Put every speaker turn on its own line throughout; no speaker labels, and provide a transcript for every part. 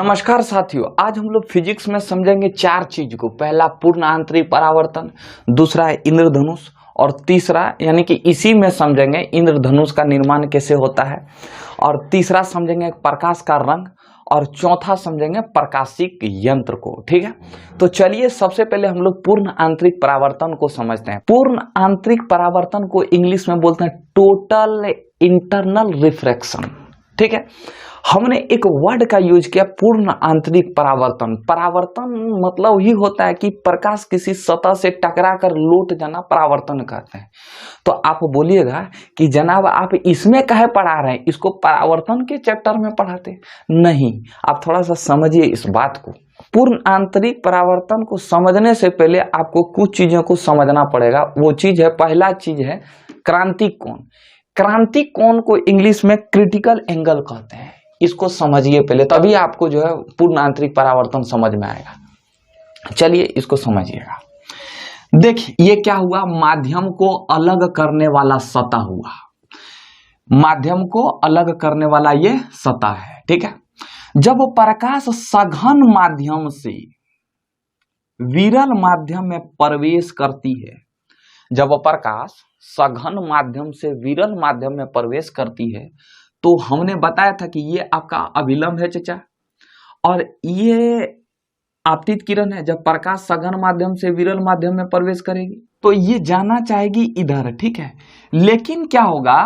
नमस्कार साथियों, आज हम लोग फिजिक्स में समझेंगे चार चीज को। पहला पूर्ण आंतरिक परावर्तन, दूसरा है इंद्रधनुष, और तीसरा यानी कि इसी में समझेंगे इंद्रधनुष का निर्माण कैसे होता है, और तीसरा समझेंगे प्रकाश का रंग, और चौथा समझेंगे प्रकाशिक यंत्र को। ठीक है, तो चलिए सबसे पहले हम लोग पूर्ण आंतरिक परावर्तन को समझते हैं। पूर्ण आंतरिक परावर्तन को इंग्लिश में बोलते हैं टोटल इंटरनल रिफ्रैक्शन। ठीक है, हमने एक वर्ड का यूज किया, पूर्ण आंतरिक परावर्तन। परावर्तन मतलब ही होता है कि प्रकाश किसी सतह से टकरा कर लौट जाना, परावर्तन कहते हैं। तो आप बोलिएगा कि जनाब आप इसमें काहे पढ़ा रहे हैं, इसको परावर्तन के चैप्टर में पढ़ाते नहीं। आप थोड़ा सा समझिए इस बात को। पूर्ण आंतरिक परावर्तन को समझने से पहले आपको कुछ चीजों को समझना पड़ेगा। वो चीज है, पहला चीज है क्रांतिक कोण। क्रांतिक कोण को इंग्लिश में क्रिटिकल एंगल कहते हैं। इसको समझिए पहले, तभी आपको जो है पूर्ण आंतरिक परावर्तन समझ में आएगा। चलिए इसको समझिएगा। देखिए ये क्या हुआ, माध्यम को अलग करने वाला सतह हुआ। माध्यम को अलग करने वाला ये सतह है। ठीक है, जब प्रकाश सघन माध्यम से विरल माध्यम में प्रवेश करती है, जब प्रकाश सघन माध्यम से विरल माध्यम में प्रवेश करती है, तो हमने बताया था कि ये आपका अभिलंब है चचा, और ये आपतित किरण है। जब प्रकाश सघन माध्यम से विरल माध्यम में प्रवेश करेगी तो ये जाना चाहेगी इधर। ठीक है, लेकिन क्या होगा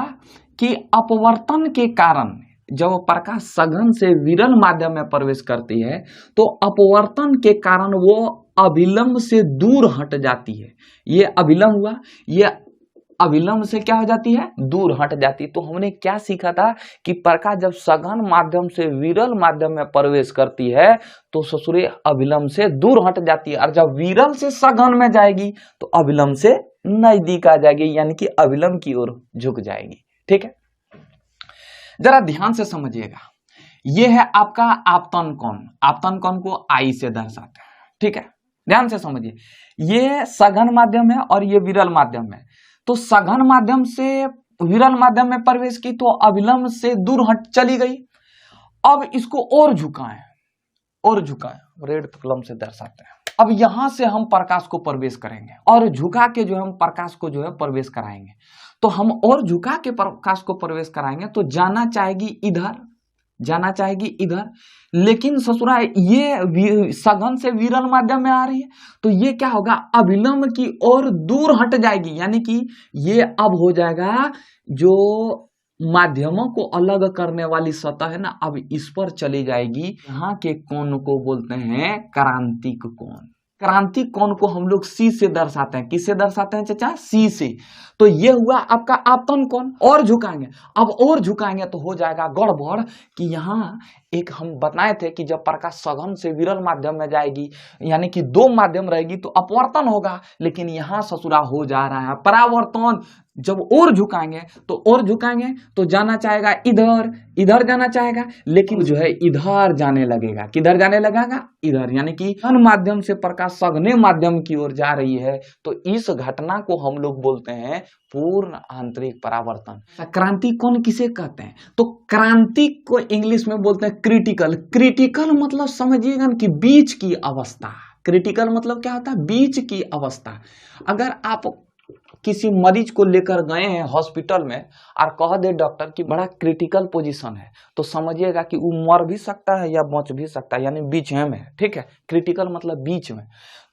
कि अपवर्तन के कारण जब प्रकाश सघन से विरल माध्यम में प्रवेश करती है तो अपवर्तन के कारण वो अभिलंब से दूर हट जाती है। ये अभिलंब हुआ, ये अभिलंब से क्या हो जाती है, दूर हट जाती है। तो हमने क्या सीखा था कि प्रकाश जब सघन माध्यम से विरल माध्यम में प्रवेश करती है तो ससुरे अभिलंब से दूर हट जाती है, और जब विरल से सघन में जाएगी तो अभिलंब से नजदीक आ जाएगी, यानी कि अभिलंब की ओर झुक जाएगी। ठीक है, जरा ध्यान से समझिएगा। यह है आपका आपतन कोण। आपतन कोण को आई से दर्शाते हैं। ठीक है, ध्यान से समझिए। ये सघन माध्यम है और ये विरल माध्यम है। तो सघन माध्यम से विरल माध्यम में प्रवेश की तो अभिलंब से दूर हट चली गई। अब इसको और झुकाएं, और झुकाएं, रेड कलम से दर्शाते हैं। अब यहां से हम प्रकाश को प्रवेश करेंगे और झुका के जो हम प्रकाश को जो है प्रवेश कराएंगे। तो हम और झुका के प्रकाश को प्रवेश कराएंगे तो जाना चाहेगी इधर, जाना चाहेगी इधर, लेकिन ससुरा ये सघन से विरल माध्यम में आ रही है तो ये क्या होगा, अभिलंब की ओर दूर हट जाएगी। यानी कि ये अब हो जाएगा जो माध्यमों को अलग करने वाली सतह है ना, अब इस पर चली जाएगी। यहाँ के कोण को बोलते हैं क्रांतिक कोण। क्रांतिक कोण को हम लोग सी से दर्शाते हैं। किससे दर्शाते हैं चचा, सी से। तो ये हुआ आपका आपतन कोण। और झुकाएंगे, अब और झुकाएंगे तो हो जाएगा गड़बड़ कि यहाँ एक हम बताए थे कि जब प्रकाश सघन से विरल माध्यम में जाएगी यानी कि दो माध्यम रहेगी तो अपवर्तन होगा, लेकिन यहाँ ससुरा हो जा रहा है परावर्तन। जब और झुकाएंगे तो जाना चाहेगा इधर, इधर जाना चाहेगा, लेकिन जो है इधर जाने लगेगा। किधर जाने लगेगा, इधर, यानी कि सघन माध्यम से प्रकाश सघने माध्यम की ओर जा रही है। तो इस घटना को हम लोग बोलते हैं पूर्ण आंतरिक परावर्तन। क्रांतिक कोण किसे कहते हैं, तो क्रांतिक को इंग्लिश में बोलते हैं क्रिटिकल। क्रिटिकल मतलब समझिएगा कि बीच की अवस्था। क्रिटिकल मतलब क्या होता है, बीच की अवस्था। अगर आप किसी मरीज को लेकर गए हैं हॉस्पिटल में और कह दे डॉक्टर कि बड़ा क्रिटिकल पोजीशन है, तो समझिएगा कि वो मर भी सकता है या बच भी सकता है, यानी बीच में है। ठीक है, क्रिटिकल मतलब बीच में।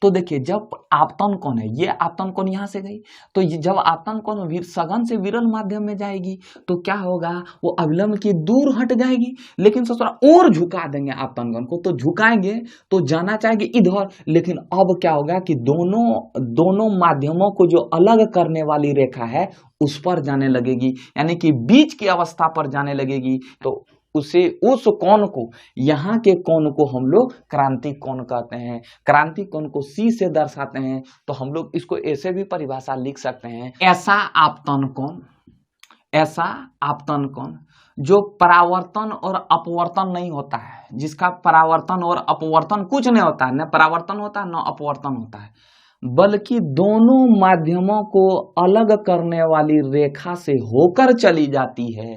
तो देखिए जब आपतन कोण है, ये आपतन कोण यहाँ से गई, तो जब आपतन कोण सघन से विरल माध्यम में जाएगी तो क्या होगा, वो अभिलंब की दूर हट जाएगी, लेकिन ससुरा और झुका देंगे आपतन कोण को। तो झुकाएंगे तो जाना चाहेगी इधर, लेकिन अब क्या होगा कि दोनों माध्यमों को जो अलग करने वाली रेखा है उस पर जाने लगेगी, यानी कि बीच की अवस्था पर जाने लगेगी। तो उस कोण को, यहाँ के कोण को हम लोग क्रांतिक कोण कहते हैं। क्रांतिक कोण को सी से दर्शाते हैं। तो हम लोग इसको ऐसे भी परिभाषा लिख सकते हैं, ऐसा आपतन कोण, ऐसा आपतन कोण जो परावर्तन और अपवर्तन नहीं होता है, जिसका परावर्तन और अपवर्तन कुछ नहीं होता है, न परावर्तन होता है न अपवर्तन होता है, बल्कि दोनों माध्यमों को अलग करने वाली रेखा से होकर चली जाती है,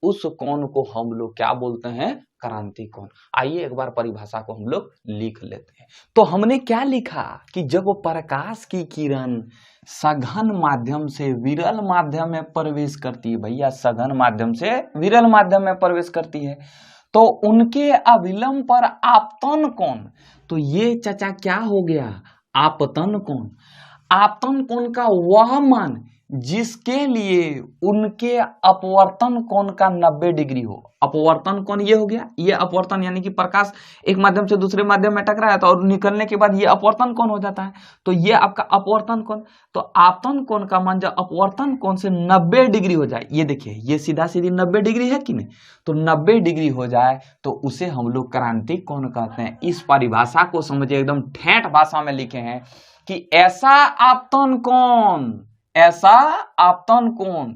उस कोण को हम लोग क्या बोलते हैं? क्रांति कोण। आइए एक बार परिभाषा को हम लोग लिख लेते हैं। तो हमने क्या लिखा कि जब प्रकाश की किरण सघन माध्यम से विरल माध्यम में प्रवेश करती है, भैया सघन माध्यम से विरल माध्यम में प्रवेश करती है, तो उनके अभिलंब पर आपतन कोण, तो ये चाचा क्या हो गया? आपतन कोण। आपतन कोण का वह मान जिसके लिए उनके अपवर्तन कोण का 90 डिग्री हो। अपवर्तन कोण ये हो गया, ये अपवर्तन यानी कि प्रकाश एक माध्यम से दूसरे माध्यम में टकराया था और निकलने के बाद ये अपवर्तन कोण हो जाता है, तो ये आपका अपवर्तन कोण। तो आपतन कोण का मान जब अपवर्तन कोण से 90 डिग्री हो जाए, ये देखिए ये सीधा सीधी 90 डिग्री है कि नहीं, तो 90 डिग्री हो जाए तो उसे हम लोग क्रांति कोण कहते हैं। इस परिभाषा को समझिए, एकदम ठेठ भाषा में लिखे हैं कि ऐसा आपतन कोण, ऐसा आपतन कोण,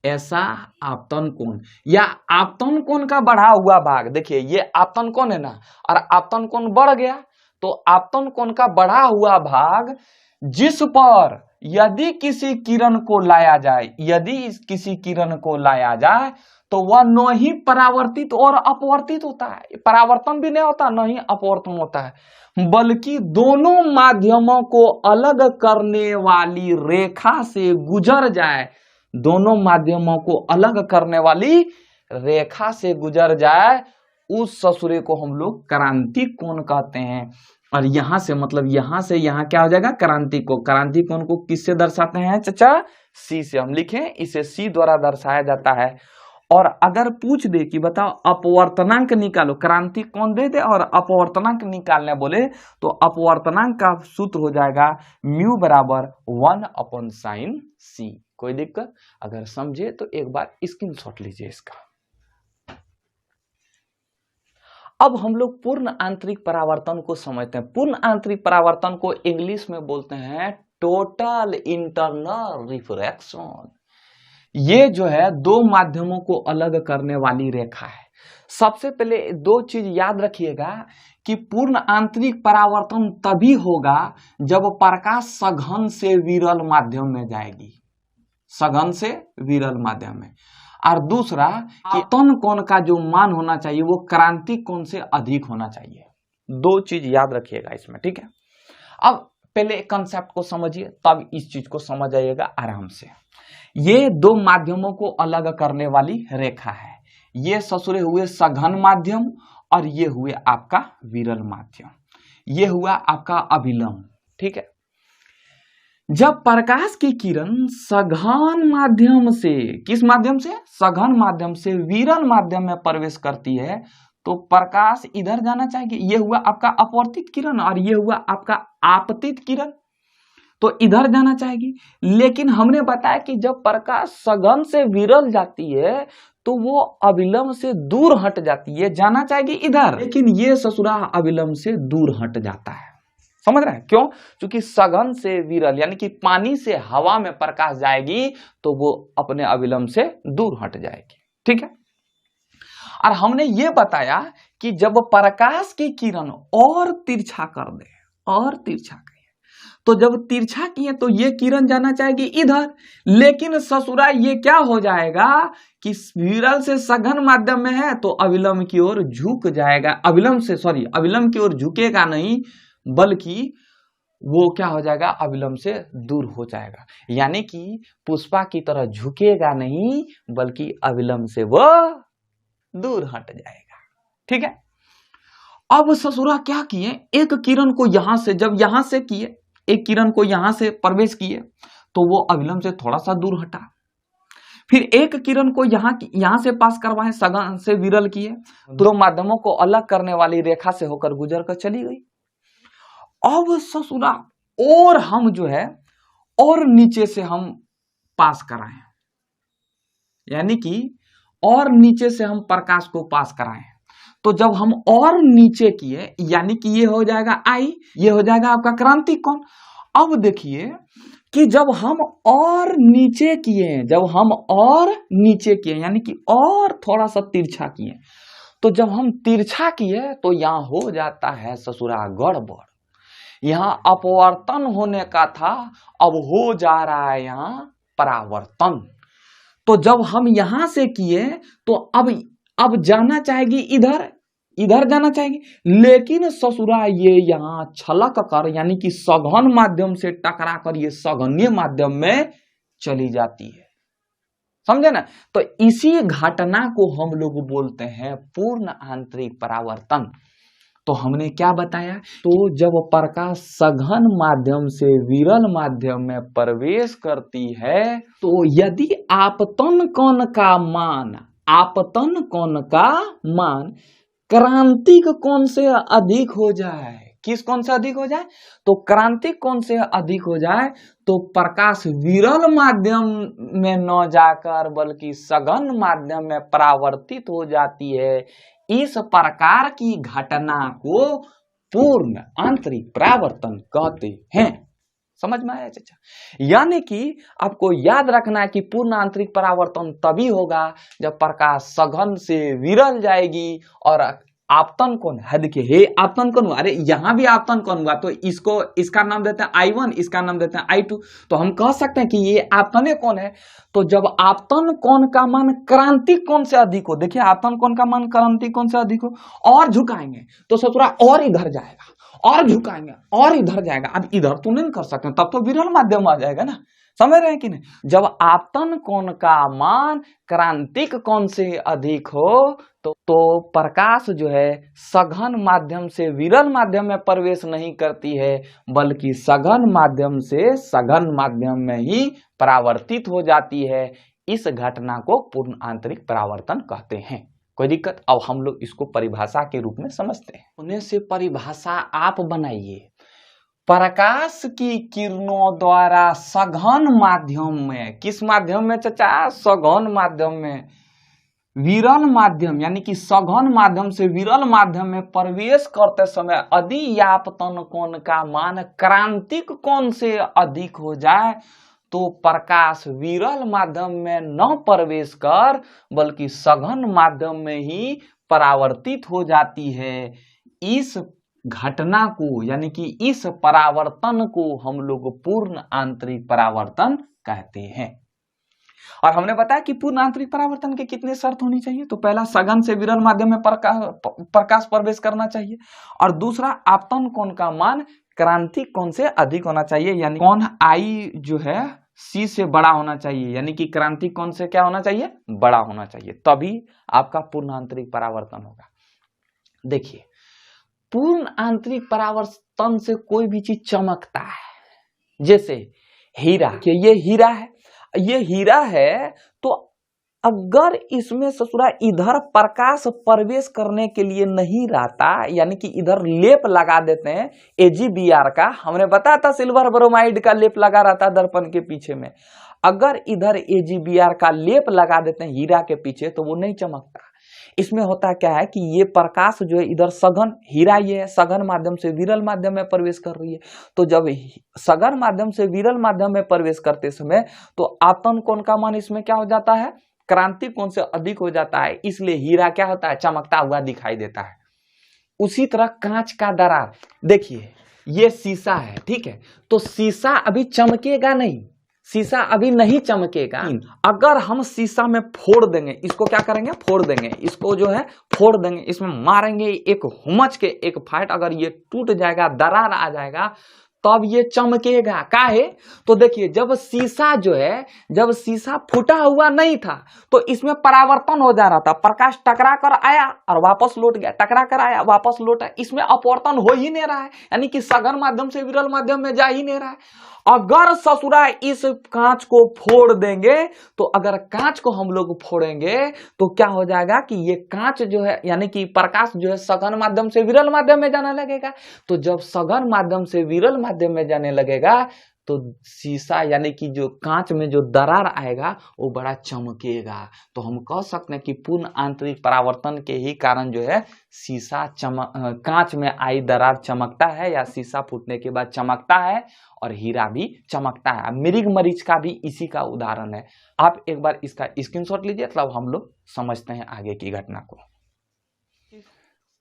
ऐसा आपतन कोण या आपतन कोण का बढ़ा हुआ भाग, देखिए ये आपतन कोण है ना, और आपतन कोण बढ़ गया, तो आपतन कोण का बढ़ा हुआ भाग जिस पर यदि किसी किरण को लाया जाए, यदि किसी किरण को लाया जाए तो वह न ही परावर्तित और अपवर्तित होता है, परावर्तन भी नहीं होता, न ही अपवर्तन होता है, बल्कि दोनों माध्यमों को अलग करने वाली रेखा से गुजर जाए, दोनों माध्यमों को अलग करने वाली रेखा से गुजर जाए, उस ससुरे को हम लोग क्रांति कोण कहते हैं। और यहां से मतलब यहां से यहां क्या हो जाएगा? क्रांति कोण। क्रांति कोण को किससे दर्शाते हैं चाचा? सी से। हम लिखें इसे सी द्वारा दर्शाया जाता है। और अगर पूछ दे कि बताओ अपवर्तनांक निकालो, क्रांति कोण दे दे और अपवर्तनांक निकालने बोले, तो अपवर्तनांक का सूत्र हो जाएगा म्यू बराबर 1/sin c। कोई दिक्कत? अगर समझे तो एक बार स्क्रीनशॉट लीजिए इसका। अब हम लोग पूर्ण आंतरिक परावर्तन को समझते हैं। पूर्ण आंतरिक परावर्तन को इंग्लिश में बोलते हैं टोटल इंटरनल रिफ्रैक्शन। ये जो है दो माध्यमों को अलग करने वाली रेखा है। सबसे पहले दो चीज याद रखिएगा कि पूर्ण आंतरिक परावर्तन तभी होगा जब प्रकाश सघन से विरल माध्यम में जाएगी, सघन से विरल माध्यम में। और दूसरा कि आपतन कोण का जो मान होना चाहिए वो क्रांति कोण से अधिक होना चाहिए। दो चीज याद रखिएगा इसमें, ठीक है। अब पहले कंसेप्ट को समझिए, तब इस चीज को समझ आइएगा आराम से। ये दो माध्यमों को अलग करने वाली रेखा है। ये ससुरे हुए सघन माध्यम और ये हुए आपका विरल माध्यम, ये हुआ आपका अभिलंब, ठीक है। जब प्रकाश की किरण सघन माध्यम से, किस माध्यम से? सघन माध्यम से विरल माध्यम में प्रवेश करती है तो प्रकाश इधर जाना चाहिए। ये हुआ आपका अपवर्तित किरण और ये हुआ आपका आपतित किरण, तो इधर जाना चाहिए। लेकिन हमने बताया कि जब प्रकाश सघन से विरल जाती है तो वो अभिलंब से दूर हट जाती है, जाना चाहिए इधर, लेकिन ये ससुरा अभिलंब से दूर हट जाता है। समझ रहे हैं क्यों? क्योंकि सघन से विरल यानी कि पानी से हवा में प्रकाश जाएगी तो वो अपने अभिलंब से दूर हट जाएगी, ठीक है। और हमने ये बताया कि जब प्रकाश की किरण और तिरछा कर दे, और तिरछा करिए, तो जब तिरछा किए तो ये किरण जाना चाहिए इधर, लेकिन ससुरा ये क्या हो जाएगा कि विरल से सघन माध्यम में है तो अभिलंब की ओर झुक जाएगा, अभिलंब की ओर झुकेगा नहीं, बल्कि वो क्या हो जाएगा? अभिलंब से दूर हो जाएगा। यानी कि पुष्पा की तरह झुकेगा नहीं बल्कि अभिलंब से वो दूर हट जाएगा, ठीक है। अब ससुरा क्या किए? एक किरण को यहां से, जब यहां से किए, एक किरण को यहां से प्रवेश किए तो वो अभिलंब से थोड़ा सा दूर हटा, फिर एक किरण को यहां से पास करवाए, सघन से विरल किए, दोनों माध्यमों को अलग करने वाली रेखा से होकर गुजर कर चली गई। अब ससुरा और हम जो है और नीचे से हम पास कराएं, यानी कि और नीचे से हम प्रकाश को पास कराएं, तो जब हम और नीचे किए यानी कि ये हो जाएगा आई, ये हो जाएगा आपका क्रांति कोण। अब देखिए कि जब हम और नीचे किए, जब हम और नीचे किए यानी कि और थोड़ा सा तिरछा किए, तो जब हम तिरछा किए तो यहां हो जाता है ससुरा गड़बड़। यहां अपवर्तन होने का था, अब हो जा रहा है यहां परावर्तन। तो जब हम यहां से किए तो अब जाना चाहेगी इधर, इधर जाना चाहेगी, लेकिन ससुरा ये यहाँ छलक कर यानी कि सघन माध्यम से टकरा कर ये सघन्य माध्यम में चली जाती है। समझे ना? तो इसी घटना को हम लोग बोलते हैं पूर्ण आंतरिक परावर्तन। तो हमने क्या बताया? तो जब प्रकाश सघन माध्यम से विरल माध्यम में प्रवेश करती है तो यदि आपतन कोण का मान, आपतन कोण का मान क्रांतिक कोण से अधिक हो जाए, किस कोण से अधिक हो जाए? तो क्रांतिक कोण से अधिक हो जाए तो प्रकाश विरल माध्यम में न जाकर बल्कि सघन माध्यम में परावर्तित हो जाती है। इस प्रकार की घटना को पूर्ण आंतरिक परावर्तन कहते हैं। समझ में आया चाचा? यानी कि आपको याद रखना है कि पूर्ण आंतरिक परावर्तन तभी होगा जब प्रकाश सघन से विरल जाएगी और आपतन कोण है। देखिए हे आपतन कोण हुआ, अरे यहां भी आपतन कोण हुआ तो इसका नाम देते हैं I1, इसका नाम देते हैं I2। तो हम कह सकते हैं कि ये आपतन कोण है। तो जब आपतन कोण का मान क्रांतिक कोण से अधिक हो, देखिए आपतन कोण का मान क्रांतिक कोण से अधिक हो, और झुकाएंगे तो ससुरा और इधर जाएगा, और झुकाएंगे और इधर जाएगा। अब इधर तो नहीं कर सकते, तब तो विरल माध्यम आ जाएगा ना। समझ रहे हैं कि नहीं? जब आपतन कोण का मान क्रांतिक कोण से अधिक हो तो प्रकाश जो है सघन माध्यम से विरल माध्यम में प्रवेश नहीं करती है बल्कि सघन माध्यम से सघन माध्यम में ही परावर्तित हो जाती है। इस घटना को पूर्ण आंतरिक परावर्तन कहते हैं। कोई दिक्कत? अब हम लोग इसको परिभाषा के रूप में समझते हैं। उन्हें से परिभाषा आप बनाइए। प्रकाश की किरणों द्वारा सघन माध्यम में, किस माध्यम में चाचा? सघन माध्यम में, विरल माध्यम यानी कि सघन माध्यम से विरल माध्यम में प्रवेश करते समय यदि आपतन कोण का मान क्रांतिक कोण से अधिक हो जाए तो प्रकाश विरल माध्यम में न प्रवेश कर बल्कि सघन माध्यम में ही परावर्तित हो जाती है। इस घटना को यानी कि इस परावर्तन को हम लोग पूर्ण आंतरिक परावर्तन कहते हैं। और हमने बताया कि पूर्ण आंतरिक परावर्तन के कितने शर्त होनी चाहिए? तो पहला सघन से विरल माध्यम में प्रकाश प्रवेश करना चाहिए, और दूसरा आपतन कोण का मान क्रांतिक कोण से अधिक होना चाहिए, यानी कोण I जो है C से बड़ा होना चाहिए, यानी कि क्रांतिक कोण से क्या होना चाहिए? बड़ा होना चाहिए, तभी आपका पूर्ण आंतरिक परावर्तन होगा। देखिए पूर्ण आंतरिक परावर्तन से कोई भी चीज चमकता है, जैसे हीरा, कि ये हीरा है, ये हीरा है तो अगर इसमें ससुरा इधर प्रकाश प्रवेश करने के लिए नहीं रहता, यानी कि इधर लेप लगा देते हैं AgBr का, हमने बताया था सिल्वर ब्रोमाइड का लेप लगा रहता है दर्पण के पीछे में, अगर इधर AgBr का लेप लगा देते हैं हीरा के पीछे तो वो नहीं चमकता। इसमें होता क्या है कि ये प्रकाश जो है इधर सघन, हीरा ये है सघन माध्यम से विरल माध्यम में प्रवेश कर रही है, तो जब सघन माध्यम से विरल माध्यम में प्रवेश करते समय तो आपतन कोण का मान इसमें क्या हो जाता है? क्रांतिक कोण से अधिक हो जाता है, इसलिए हीरा क्या होता है? चमकता हुआ दिखाई देता है। उसी तरह कांच का दरार, देखिए ये शीशा है, ठीक है, तो शीशा अभी चमकेगा नहीं, शीशा अभी नहीं चमकेगा। अगर हम शीशा में फोड़ देंगे, इसको क्या करेंगे? फोड़ देंगे, इसको जो है फोड़ देंगे, इसमें मारेंगे एक हुमच के एक फाइट, अगर ये टूट जाएगा, दरार आ जाएगा, तब ये चमकेगा। काहे? तो देखिए जब शीशा जो है, जब शीशा फूटा हुआ नहीं था तो इसमें परावर्तन हो जा रहा था, प्रकाश टकरा कर आया और वापस लौट गया, टकरा कर आया वापस लौट आया, इसमें अपवर्तन हो ही नहीं रहा है, यानी कि सघन माध्यम से विरल माध्यम में जा ही नहीं रहा है। अगर ससुरा इस कांच को फोड़ देंगे, तो अगर कांच को हम लोग फोड़ेंगे तो क्या हो जाएगा कि ये कांच जो है यानी कि प्रकाश जो है सघन माध्यम से विरल माध्यम में जाने लगेगा, तो जब सघन माध्यम से विरल माध्यम में जाने लगेगा तो शीशा यानी कि जो कांच में जो दरार आएगा वो बड़ा चमकेगा। तो हम कह सकते हैं कि पूर्ण आंतरिक परावर्तन के ही कारण जो है शीशा कांच में आई दरार चमकता है, या शीशा फूटने के बाद चमकता है, और हीरा भी चमकता है। मृग मरीच का भी इसी का उदाहरण है। आप एक बार इसका स्क्रीनशॉट लीजिए, तब हम लोग समझते हैं आगे की घटना को।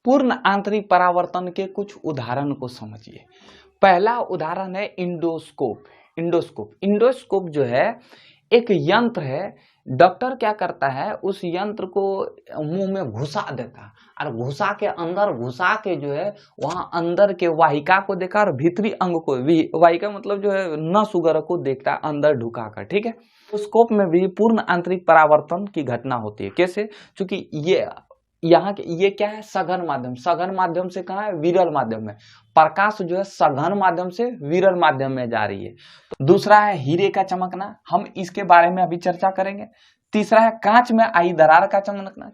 पूर्ण आंतरिक परावर्तन के कुछ उदाहरण को समझिए। पहला उदाहरण है इंडोस्कोप। इंडोस्कोप जो है एक यंत्र है, डॉक्टर क्या करता है, उस यंत्र को मुंह में घुसा देता है और घुसा के अंदर घुसा के जो है वहां अंदर के वाहिका को देखा और भीतरी अंग को, वाहिका मतलब जो है नस वगैरह को देखता है अंदर ढुका कर, ठीक है। तो स्कोप में भी पूर्ण आंतरिक परावर्तन की घटना होती है। कैसे? क्योंकि ये यहाँ के ये क्या है, सघन माध्यम, सघन माध्यम से कहाँ है, विरल माध्यम में। प्रकाश जो है सघन माध्यम से विरल माध्यम में जा रही है। तो दूसरा है हीरे का चमकना, हम इसके बारे में अभी चर्चा करेंगे। तीसरा है कांच में आई दरार का चमकना,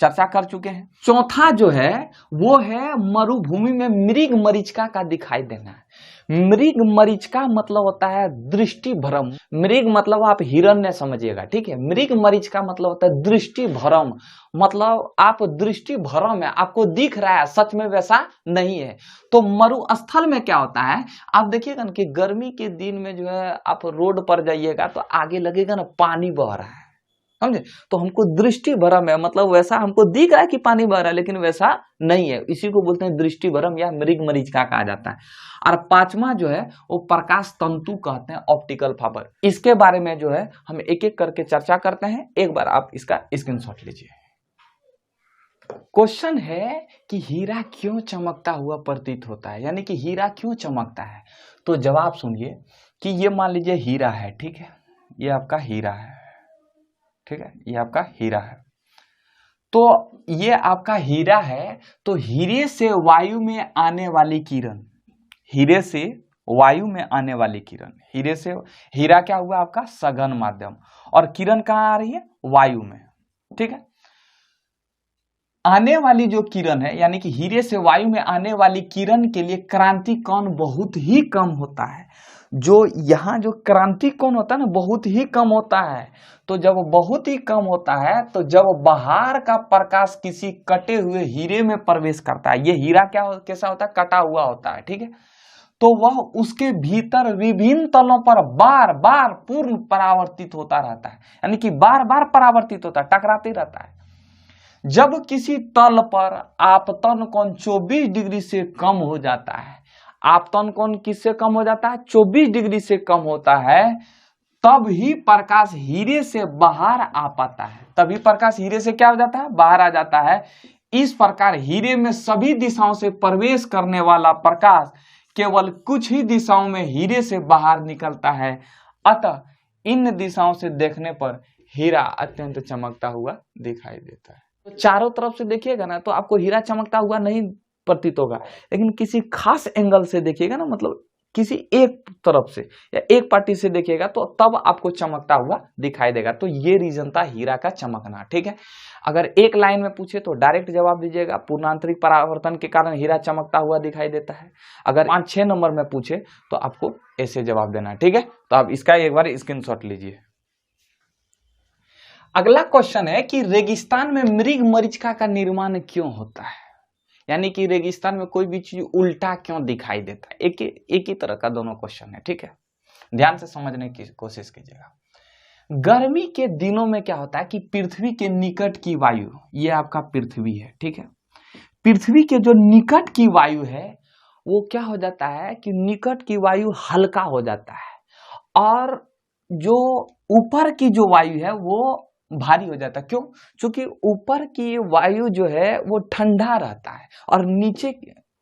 चर्चा कर चुके हैं। चौथा जो है वो है मरुभूमि में मृग मरीचिका का दिखाई देना है। मृग मरीचिका मतलब होता है दृष्टि भ्रम। मृग मतलब आप हिरण्य समझिएगा, ठीक है। मृग मरीचिका मतलब होता है दृष्टि भ्रम, मतलब आप दृष्टि भ्रम है, आपको दिख रहा है, सच में वैसा नहीं है। तो मरुस्थल में क्या होता है, आप देखिएगा ना कि गर्मी के दिन में जो है आप रोड पर जाइएगा तो आगे लगेगा ना पानी बह रहा है, समझे। तो हमको दृष्टि भ्रम है, मतलब वैसा हमको दिख रहा है कि पानी बह रहा है लेकिन वैसा नहीं है, इसी को बोलते हैं दृष्टि भ्रम या मृग मरीचिका कहा जाता है। और पांचवा जो है वो प्रकाश तंतु कहते हैं, ऑप्टिकल फाइबर। इसके बारे में जो है हम एक एक करके चर्चा करते हैं। एक बार आप इसका स्क्रीनशॉट लीजिए। क्वेश्चन है कि हीरा क्यों चमकता हुआ प्रतीत होता है, यानी कि हीरा क्यों चमकता है। तो जवाब सुनिए कि ये मान लीजिए हीरा है, ठीक है, ये आपका हीरा है, ठीक है, ये आपका हीरा है। तो ये आपका हीरा है, तो हीरे से वायु में आने वाली किरण, हीरे से वायु में आने वाली किरण, हीरे से, हीरा क्या हुआ आपका सघन माध्यम, और किरण कहाँ आ रही है, वायु में, ठीक है। आने वाली जो किरण है, यानी कि हीरे से वायु में आने वाली किरण के लिए क्रांति कोण बहुत ही कम होता है। जो यहाँ जो क्रांति कोण होता है ना, बहुत ही कम होता है। तो जब बहुत ही कम होता है, तो जब बाहर का प्रकाश किसी कटे हुए हीरे में प्रवेश करता है, ये हीरा क्या कैसा होता है, कटा हुआ होता है, ठीक है, तो वह उसके भीतर विभिन्न तलों पर बार बार पूर्ण परावर्तित होता रहता है, यानी कि बार बार परावर्तित होता है, टकराते रहता है। जब किसी तल पर आपतन कोण 24 डिग्री से कम हो जाता है, आपतन कोण किससे कम हो जाता है, 24 डिग्री से कम होता है, तब ही प्रकाश हीरे से बाहर आ पाता है, तभी प्रकाश हीरे से क्या हो जाता है, बाहर आ जाता है। इस प्रकार हीरे में सभी दिशाओं से प्रवेश करने वाला प्रकाश केवल कुछ ही दिशाओं में हीरे से बाहर निकलता है। अतः इन दिशाओं से देखने पर हीरा अत्यंत चमकता हुआ दिखाई देता है। तो चारों तरफ से देखिएगा ना तो आपको हीरा चमकता हुआ नहीं प्रतीत होगा, लेकिन किसी खास एंगल से देखिएगा ना, मतलब किसी एक तरफ से या एक पार्टी से देखिएगा तो तब आपको चमकता हुआ दिखाई देगा। तो ये रीजन था हीरा का चमकना, ठीक है। अगर एक लाइन में पूछे तो डायरेक्ट जवाब दीजिएगा, पूर्णांतरिक परावर्तन के कारण हीरा चमकता हुआ दिखाई देता है। अगर 5-6 नंबर में पूछे तो आपको ऐसे जवाब देना है, ठीक है। तो आप इसका एक बार स्क्रीनशॉट लीजिए। अगला क्वेश्चन है कि रेगिस्तान में मृग मरीचिका का निर्माण क्यों होता है, यानी कि रेगिस्तान में कोई भी चीज उल्टा क्यों दिखाई देता है। एक ही तरह का दोनों क्वेश्चन है, ठीक है, ध्यान से समझने की कोशिश कीजिएगा। गर्मी के दिनों में क्या होता है कि पृथ्वी के निकट की वायु, ये आपका पृथ्वी है, ठीक है, पृथ्वी के जो निकट की वायु है वो क्या हो जाता है कि निकट की वायु हल्का हो जाता है, और जो ऊपर की जो वायु है वो भारी हो जाता है। क्यों? क्योंकि ऊपर की वायु जो है वो ठंडा रहता है, और नीचे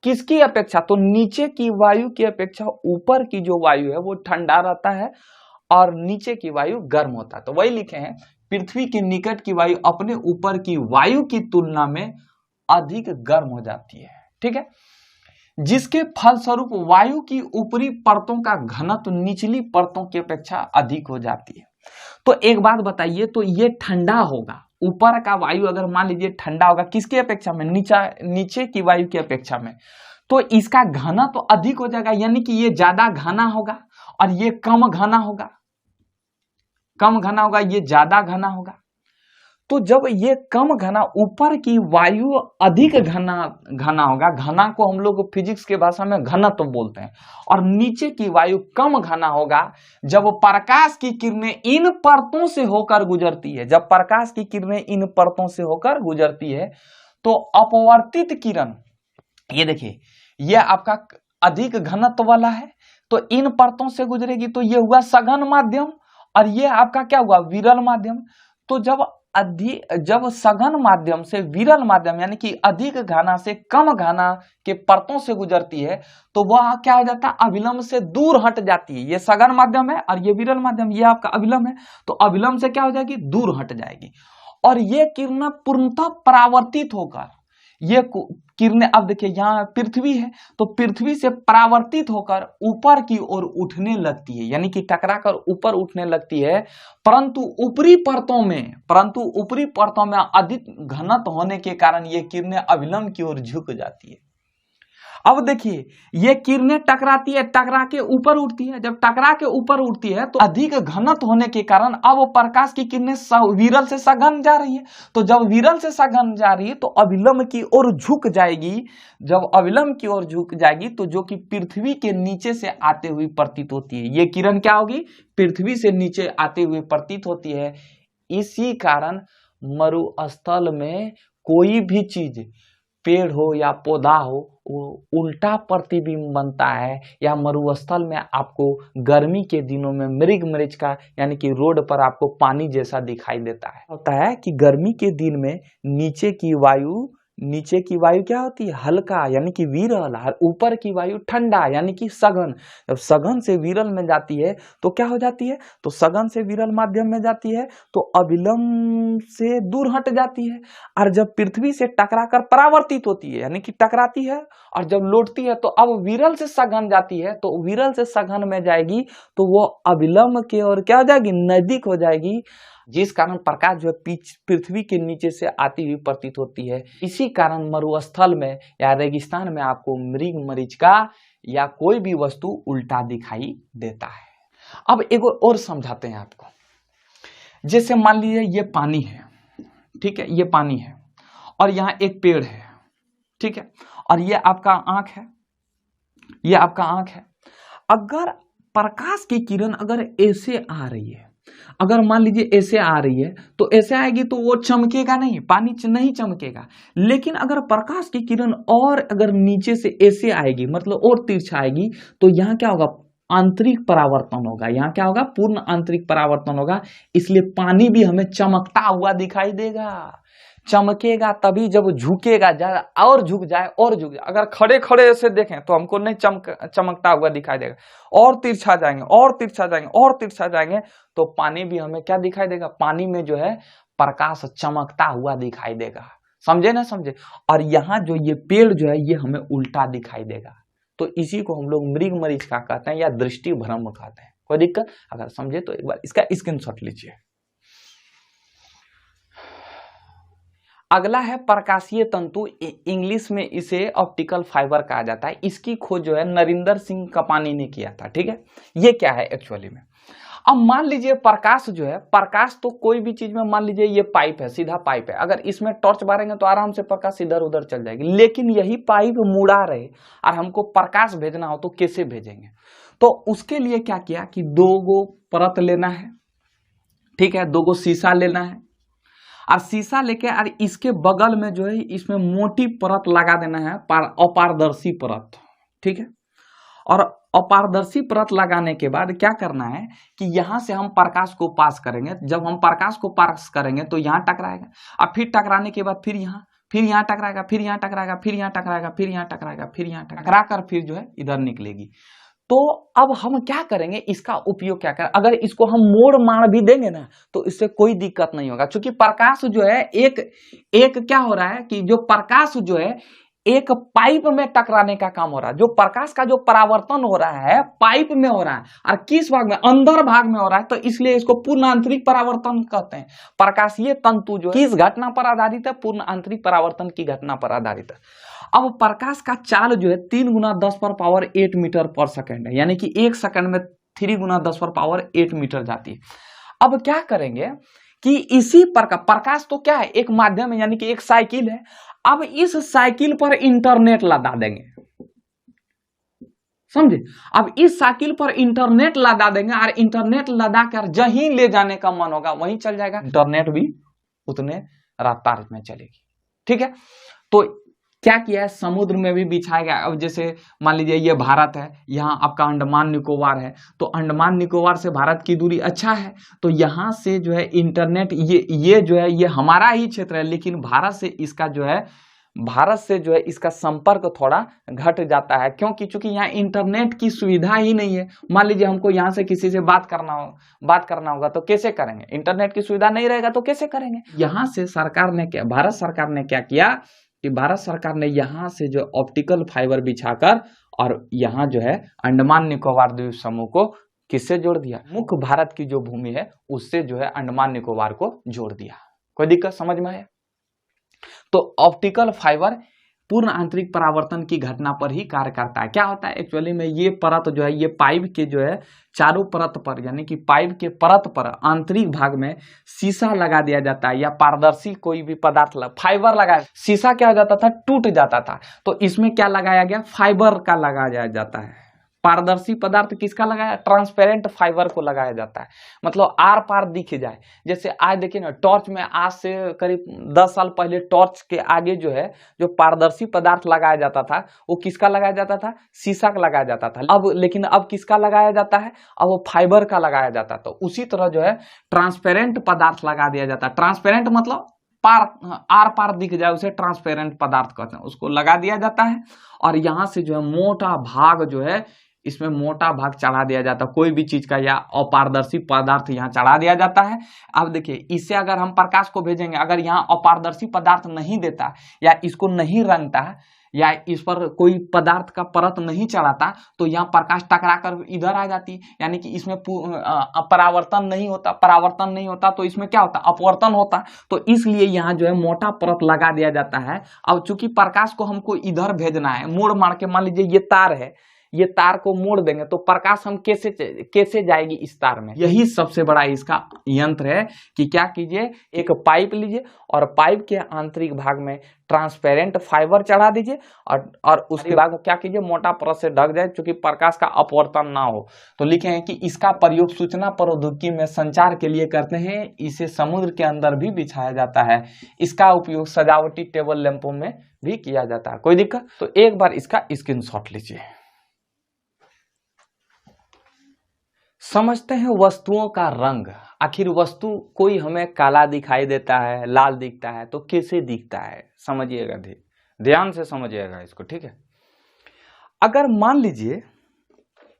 किसकी अपेक्षा, तो नीचे की वायु की अपेक्षा ऊपर की जो वायु है वो ठंडा रहता है और नीचे की वायु गर्म होता है। तो वही लिखे हैं, पृथ्वी के निकट की वायु अपने ऊपर की वायु की तुलना में अधिक गर्म हो जाती है, ठीक है, जिसके फलस्वरूप वायु की ऊपरी परतों का घनत्व निचली परतों की अपेक्षा अधिक हो जाती है। तो एक बात बताइए, तो ये ठंडा होगा, ऊपर का वायु अगर मान लीजिए ठंडा होगा किसकी अपेक्षा में, नीचे की वायु की अपेक्षा में, तो इसका घना तो अधिक हो जाएगा, यानी कि ये ज्यादा घना होगा और ये कम घना होगा, कम घना होगा, ये ज्यादा घना होगा। तो जब ये कम घना, ऊपर की वायु अधिक घना होगा, घना को हम लोग फिजिक्स के भाषा में घनत्व बोलते हैं, और नीचे की वायु कम घना होगा। जब प्रकाश की किरणें इन परतों से होकर गुजरती है, जब प्रकाश की किरणें इन परतों से होकर गुजरती है, तो अपवर्तित किरण, ये देखिए ये आपका अधिक घनत्व वाला है, तो इन परतों से गुजरेगी, तो ये हुआ सघन माध्यम, और ये आपका क्या हुआ, विरल माध्यम। तो जब सघन माध्यम से विरल माध्यम यानी कि अधिक घना से कम घना के परतों से गुजरती है तो वह क्या हो जाता है, अविलंब से दूर हट जाती है। ये सघन माध्यम है और ये विरल माध्यम, ये आपका अविलंब है, तो अविलंब से क्या हो जाएगी, दूर हट जाएगी। और ये किरणें पूर्णतः परावर्तित होकर, ये किरणें, अब देखिए यहाँ पृथ्वी है तो पृथ्वी से परावर्तित होकर ऊपर की ओर उठने लगती है, यानी कि टकराकर ऊपर उठने लगती है, परंतु ऊपरी परतों में अधिक घनत्व होने के कारण ये किरणें अविलंब की ओर झुक जाती है। अब देखिए ये किरणें टकराती है, टकरा के ऊपर उठती है, जब टकरा के ऊपर उठती है तो अधिक घनत्व होने के कारण अब प्रकाश की किरणें विरल से सघन जा रही है। तो जब विरल से सघन जा रही है तो अविलंब की ओर झुक जाएगी। जब अविलंब की ओर झुक जाएगी तो जो कि पृथ्वी के नीचे से आते हुए प्रतीत होती है, ये किरण क्या होगी, पृथ्वी से नीचे आते हुए प्रतीत होती है। इसी कारण मरुस्थल में कोई भी चीज, पेड़ हो या पौधा हो, वो उल्टा प्रतिबिंब बनता है, या मरुस्थल में आपको गर्मी के दिनों में मृग मरीचिका यानी कि रोड पर आपको पानी जैसा दिखाई देता है। होता है कि गर्मी के दिन में नीचे की वायु क्या होती है, हल्का यानी कि विरल, और ऊपर की वायु ठंडा यानी कि सघन। जब सघन से विरल में जाती है तो क्या हो जाती है, तो सघन से विरल माध्यम में जाती है तो अविलंब से दूर हट जाती है। और जब पृथ्वी से टकराकर परावर्तित होती है यानी कि टकराती है और जब लौटती है तो अब विरल से सघन जाती है, तो विरल से सघन में जाएगी तो वो अविलंब की ओर क्या हो जाएगी, नजदीक हो जाएगी, जिस कारण प्रकाश जो है पृथ्वी के नीचे से आती हुई प्रतीत होती है। इसी कारण मरुस्थल में या रेगिस्तान में आपको मृग मरीचिका या कोई भी वस्तु उल्टा दिखाई देता है। अब एक और समझाते हैं आपको। जैसे मान लीजिए ये पानी है, ठीक है, ये पानी है और यहाँ एक पेड़ है, ठीक है, और ये आपका आंख है, ये आपका आंख है। अगर प्रकाश की किरण अगर ऐसे आ रही है, अगर मान लीजिए ऐसे आ रही है तो ऐसे आएगी तो वो चमकेगा नहीं, पानी नहीं चमकेगा। लेकिन अगर प्रकाश की किरण और अगर नीचे से ऐसे आएगी, मतलब और तिरछा आएगी, तो यहाँ क्या होगा, आंतरिक परावर्तन होगा। यहाँ क्या होगा, पूर्ण आंतरिक परावर्तन होगा। इसलिए पानी भी हमें चमकता हुआ दिखाई देगा, चमकेगा तभी जब झुकेगा, ज्यादा और झुक जाए और झुक जाए। अगर खड़े खड़े ऐसे देखें तो हमको नहीं चमकता हुआ दिखाई देगा, और तिरछा जाएंगे और तिरछा जाएंगे और तिरछा जाएंगे तो पानी भी हमें क्या दिखाई देगा, पानी में जो है प्रकाश चमकता हुआ दिखाई देगा। समझे ना, समझे। और यहाँ जो ये पेड़ जो है ये हमें उल्टा दिखाई देगा, तो इसी को हम लोग मृग मरीचिका कहते हैं या दृष्टि भ्रम कहते हैं। कोई दिक्कत, अगर समझे तो एक बार इसका स्क्रीनशॉट लीजिए। अगला है प्रकाशीय तंतु, इंग्लिश में इसे ऑप्टिकल फाइबर कहा जाता है। इसकी खोज जो है नरेंद्र सिंह कपानी ने किया था, ठीक है। ये क्या है एक्चुअली में, अब मान लीजिए प्रकाश जो है, प्रकाश तो कोई भी चीज में, मान लीजिए ये पाइप है, सीधा पाइप है, अगर इसमें टॉर्च मारेंगे तो आराम से प्रकाश इधर उधर चल जाएगी। लेकिन यही पाइप मुड़ा रहे और हमको प्रकाश भेजना हो तो कैसे भेजेंगे, तो उसके लिए क्या किया कि दो गो परत लेना है, ठीक है, दो गो शीशा लेना है, और शीशा लेके और इसके बगल में जो है इसमें मोटी परत लगा देना है, अपारदर्शी परत, ठीक है। और अपारदर्शी परत लगाने के बाद क्या करना है कि यहां से हम प्रकाश को पास करेंगे। जब हम प्रकाश को पास करेंगे तो यहाँ टकराएगा, और फिर टकराने के बाद फिर यहाँ टकराएगा, फिर यहाँ टकराएगा, फिर यहाँ टकराएगा, फिर यहाँ टकराएगा, फिर यहाँ टकरा कर फिर जो है इधर निकलेगी। तो अब हम क्या करेंगे, इसका उपयोग क्या करें, अगर इसको हम मोड़ मार भी देंगे ना तो इससे कोई दिक्कत नहीं होगा, क्योंकि प्रकाश जो है एक क्या हो रहा है कि जो प्रकाश जो है एक पाइप में टकराने का काम हो रहा है। जो प्रकाश का जो परावर्तन हो रहा है पाइप में हो रहा है, और किस भाग में, अंदर भाग में हो रहा है, तो इसलिए इसको पूर्ण आंतरिक परावर्तन कहते हैं। प्रकाशीय तंतु जो किस घटना पर आधारित है, पूर्ण आंतरिक परावर्तन की घटना पर आधारित है। अब प्रकाश का चाल जो है 3 × 10⁸ मीटर पर सेकेंड है, यानी कि 1 सेकंड में 3 × 10⁸ मीटर जाती है। अब क्या करेंगे कि इसी प्रकाश तो क्या है, एक माध्यम है, यानी कि एक साइकिल है। अब इस साइकिल पर इंटरनेट लगा देंगे, समझे। अब इस साइकिल पर इंटरनेट लगा देंगे, और इंटरनेट लगा कर जहीं ले जाने का मन होगा वहीं चल जाएगा, इंटरनेट भी उतने रफ्तार में चलेगी, ठीक है। तो क्या किया है, समुद्र में भी बिछाया गया। अब जैसे मान लीजिए ये भारत है, यहाँ आपका अंडमान निकोबार है, तो अंडमान निकोबार से भारत की दूरी अच्छा है, तो यहाँ से जो है इंटरनेट ये जो है ये हमारा ही क्षेत्र है, लेकिन भारत से जो है इसका संपर्क थोड़ा घट जाता है। क्योंकि चूंकि यहाँ इंटरनेट की सुविधा ही नहीं है। मान लीजिए हमको यहाँ से किसी से बात करना होगा तो कैसे करेंगे, इंटरनेट की सुविधा नहीं रहेगा तो कैसे करेंगे। यहाँ से भारत सरकार ने क्या किया कि भारत सरकार ने यहाँ से जो ऑप्टिकल फाइबर बिछाकर और यहाँ जो है अंडमान निकोबार द्वीप समूह को किससे जोड़ दिया, मुख्य भारत की जो भूमि है उससे जो है अंडमान निकोबार को जोड़ दिया। कोई दिक्कत समझ में आया? तो ऑप्टिकल फाइबर पूर्ण आंतरिक परावर्तन की घटना पर ही कार्य करता है। क्या होता है एक्चुअली में, ये परत जो है ये पाइप के जो है चारों परत पर, यानी कि पाइप के परत पर आंतरिक भाग में शीशा लगा दिया जाता है या पारदर्शी कोई भी पदार्थ फाइबर लगाया। शीशा क्या हो जाता था, टूट जाता था, तो इसमें क्या लगाया गया, फाइबर का लगाया जाता है। पारदर्शी पदार्थ किसका लगाया, ट्रांसपेरेंट फाइबर को लगाया जाता है, मतलब आर पार दिख जाए। जैसे आज देखिए ना, टॉर्च में आज से करीब 10 साल पहले टॉर्च के आगे जो है जो पारदर्शी पदार्थ लगाया जाता था वो किसका लगाया जाता था, शीशा का लगाया जाता था। लेकिन अब किसका लगाया जाता है, अब वो फाइबर का लगाया जाता है। तो उसी तरह जो है ट्रांसपेरेंट पदार्थ लगा दिया जाता है। ट्रांसपेरेंट मतलब आर पार दिख जाए उसे ट्रांसपेरेंट पदार्थ कहते हैं, उसको लगा दिया जाता है। और यहाँ से जो है मोटा भाग जो है इसमें मोटा भाग चढ़ा दिया जाता है, कोई भी चीज का या अपारदर्शी पदार्थ यहाँ चढ़ा दिया जाता है। अब देखिए इससे अगर हम प्रकाश को भेजेंगे, अगर यहाँ अपारदर्शी पदार्थ नहीं देता या इसको नहीं रंगता या इस पर कोई पदार्थ का परत नहीं चढ़ाता तो यहाँ प्रकाश टकरा कर इधर आ जाती, यानी कि इसमें परावर्तन नहीं होता तो इसमें क्या होता, अपवर्तन होता। तो इसलिए यहाँ जो है मोटा परत लगा दिया जाता है। अब चूंकि प्रकाश को हमको इधर भेजना है, मोड़ मार के, मान लीजिए ये तार है, ये तार को मोड़ देंगे तो प्रकाश हम कैसे जाएगी इस तार में। यही सबसे बड़ा इसका यंत्र है कि क्या कीजिए, एक पाइप लीजिए और पाइप के आंतरिक भाग में ट्रांसपेरेंट फाइबर चढ़ा दीजिए और उसके बाद क्या कीजिए, मोटा परत से ढक जाए चूंकि प्रकाश का अपवर्तन ना हो। तो लिखे हैं कि इसका प्रयोग सूचना प्रौद्योगिकी में संचार के लिए करते हैं। इसे समुद्र के अंदर भी बिछाया जाता है। इसका उपयोग सजावटी टेबल लैंपों में भी किया जाता है। कोई दिक्कत? तो एक बार इसका स्क्रीनशॉट लीजिए। समझते हैं वस्तुओं का रंग। आखिर वस्तु कोई हमें काला दिखाई देता है, लाल दिखता है, तो कैसे दिखता है समझिएगा, ध्यान से समझिएगा इसको, ठीक है। अगर मान लीजिए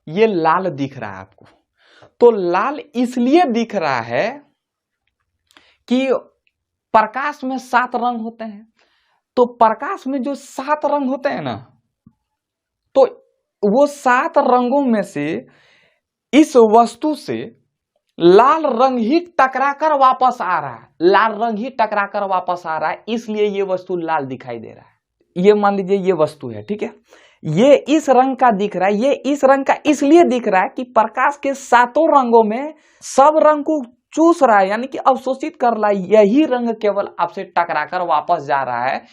ये लाल दिख रहा है आपको, तो लाल इसलिए दिख रहा है कि प्रकाश में 7 रंग होते हैं। तो प्रकाश में जो 7 रंग होते हैं ना, तो वो 7 रंगों में से इस वस्तु से लाल रंग ही टकराकर वापस आ रहा है, इसलिए ये वस्तु लाल दिखाई दे रहा है। ये मान लीजिए ये वस्तु है, ठीक है, ये इस रंग का दिख रहा है, ये इस रंग का इसलिए दिख रहा है कि प्रकाश के 7 रंगों में सब रंग को चूस रहा है, यानी कि अवशोषित कर रहा है। यही रंग केवल आपसे टकराकर वापस जा रहा है,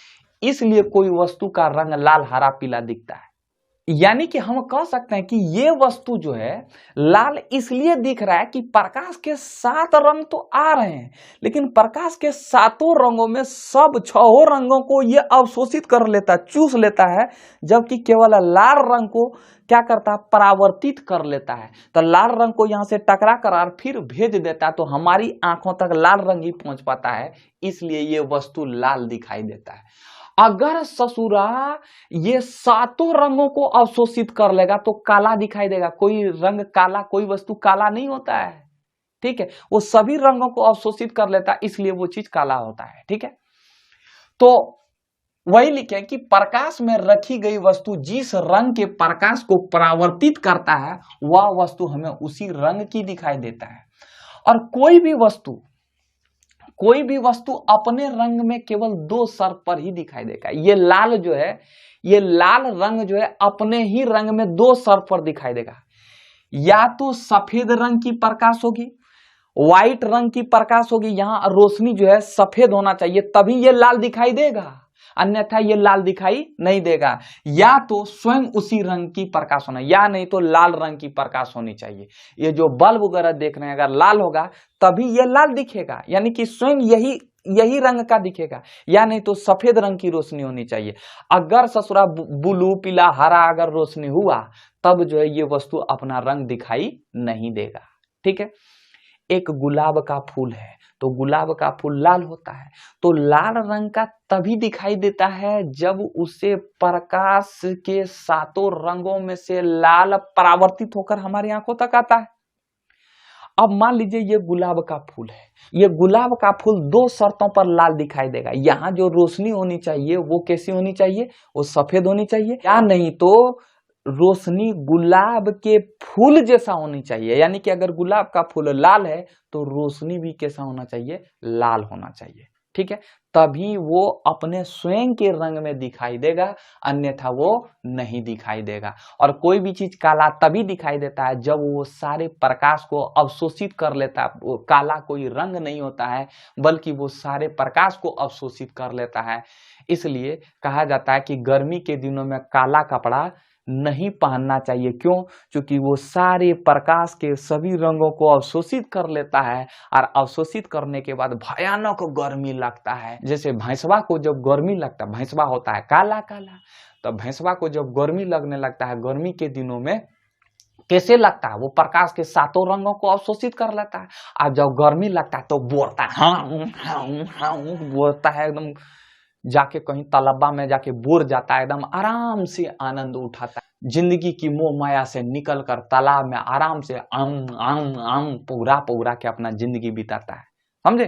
इसलिए कोई वस्तु का रंग लाल, हरा, पीला दिखता है। यानी कि हम कह सकते हैं कि ये वस्तु जो है लाल इसलिए दिख रहा है कि प्रकाश के 7 रंग तो आ रहे हैं, लेकिन प्रकाश के 7 रंगों में सब 6 रंगों को ये अवशोषित कर लेता, चूस लेता है, जबकि केवल लाल रंग को क्या करता है, परावर्तित कर लेता है। तो लाल रंग को यहां से टकरा कर और फिर भेज देता है, तो हमारी आंखों तक लाल रंग ही पहुंच पाता है, इसलिए ये वस्तु लाल दिखाई देता है। अगर ससुरा ये 7 रंगों को अवशोषित कर लेगा तो काला दिखाई देगा। कोई रंग काला, कोई वस्तु काला नहीं होता है, ठीक है, वो सभी रंगों को अवशोषित कर लेता है, इसलिए वो चीज काला होता है, ठीक है। तो वही लिखे कि प्रकाश में रखी गई वस्तु जिस रंग के प्रकाश को परावर्तित करता है वह वस्तु हमें उसी रंग की दिखाई देता है। और कोई भी वस्तु अपने रंग में केवल 2 स्तर पर ही दिखाई देगा। ये लाल जो है, ये लाल रंग जो है अपने ही रंग में 2 स्तर पर दिखाई देगा। या तो सफेद रंग की प्रकाश होगी, व्हाइट रंग की प्रकाश होगी, यहां रोशनी जो है सफेद होना चाहिए तभी ये लाल दिखाई देगा, अन्यथा ये लाल दिखाई नहीं देगा। या तो स्वयं उसी रंग की प्रकाश होना, या नहीं तो लाल रंग की प्रकाश होनी चाहिए। ये जो बल्ब वगैरह देख रहे हैं अगर लाल होगा तभी ये लाल दिखेगा, यानी कि स्वयं यही यही रंग का दिखेगा, या नहीं तो सफेद रंग की रोशनी होनी चाहिए। अगर ससुरा ब्लू पीला हरा अगर रोशनी हुआ तब जो है ये वस्तु अपना रंग दिखाई नहीं देगा। ठीक है, एक गुलाब का फूल है तो गुलाब का फूल लाल होता है, तो लाल रंग का तभी दिखाई देता है जब उसे प्रकाश के सातों रंगों में से लाल परावर्तित होकर हमारी आंखों तक आता है। अब मान लीजिए ये गुलाब का फूल है, ये गुलाब का फूल दो शर्तों पर लाल दिखाई देगा। यहाँ जो रोशनी होनी चाहिए वो कैसी होनी चाहिए, वो सफेद होनी चाहिए, या नहीं तो रोशनी गुलाब के फूल जैसा होनी चाहिए। यानी कि अगर गुलाब का फूल लाल है तो रोशनी भी कैसा होना चाहिए, लाल होना चाहिए। ठीक है, तभी वो अपने स्वयं के रंग में दिखाई देगा, अन्यथा वो नहीं दिखाई देगा। और कोई भी चीज काला तभी दिखाई देता है जब वो सारे प्रकाश को अवशोषित कर लेता है। वो काला कोई रंग नहीं होता है, बल्कि वो सारे प्रकाश को अवशोषित कर लेता है। इसलिए कहा जाता है कि गर्मी के दिनों में काला कपड़ा नहीं पहनना चाहिए। क्यों? क्योंकि वो सारे प्रकाश के सभी रंगों को अवशोषित कर लेता है, और अवशोषित करने के बाद भयानक गर्मी लगता है। जैसे भैंसवा को जब गर्मी लगता है, भैंसवा होता है काला काला, तो भैंसवा को जब गर्मी लगने लगता है गर्मी के दिनों में कैसे लगता है, वो प्रकाश के सातों रंगों को अवशोषित कर लेता है। और जब गर्मी लगता है तो बोलता है, हाँ बोलता है, एकदम जाके कहीं तालाबा में जाके बोर जाता है, एकदम आराम से आनंद उठाता है। जिंदगी की मोह माया से निकलकर तालाब में आराम से आम पुगरा पुगरा के अपना जिंदगी बिताता है। समझे?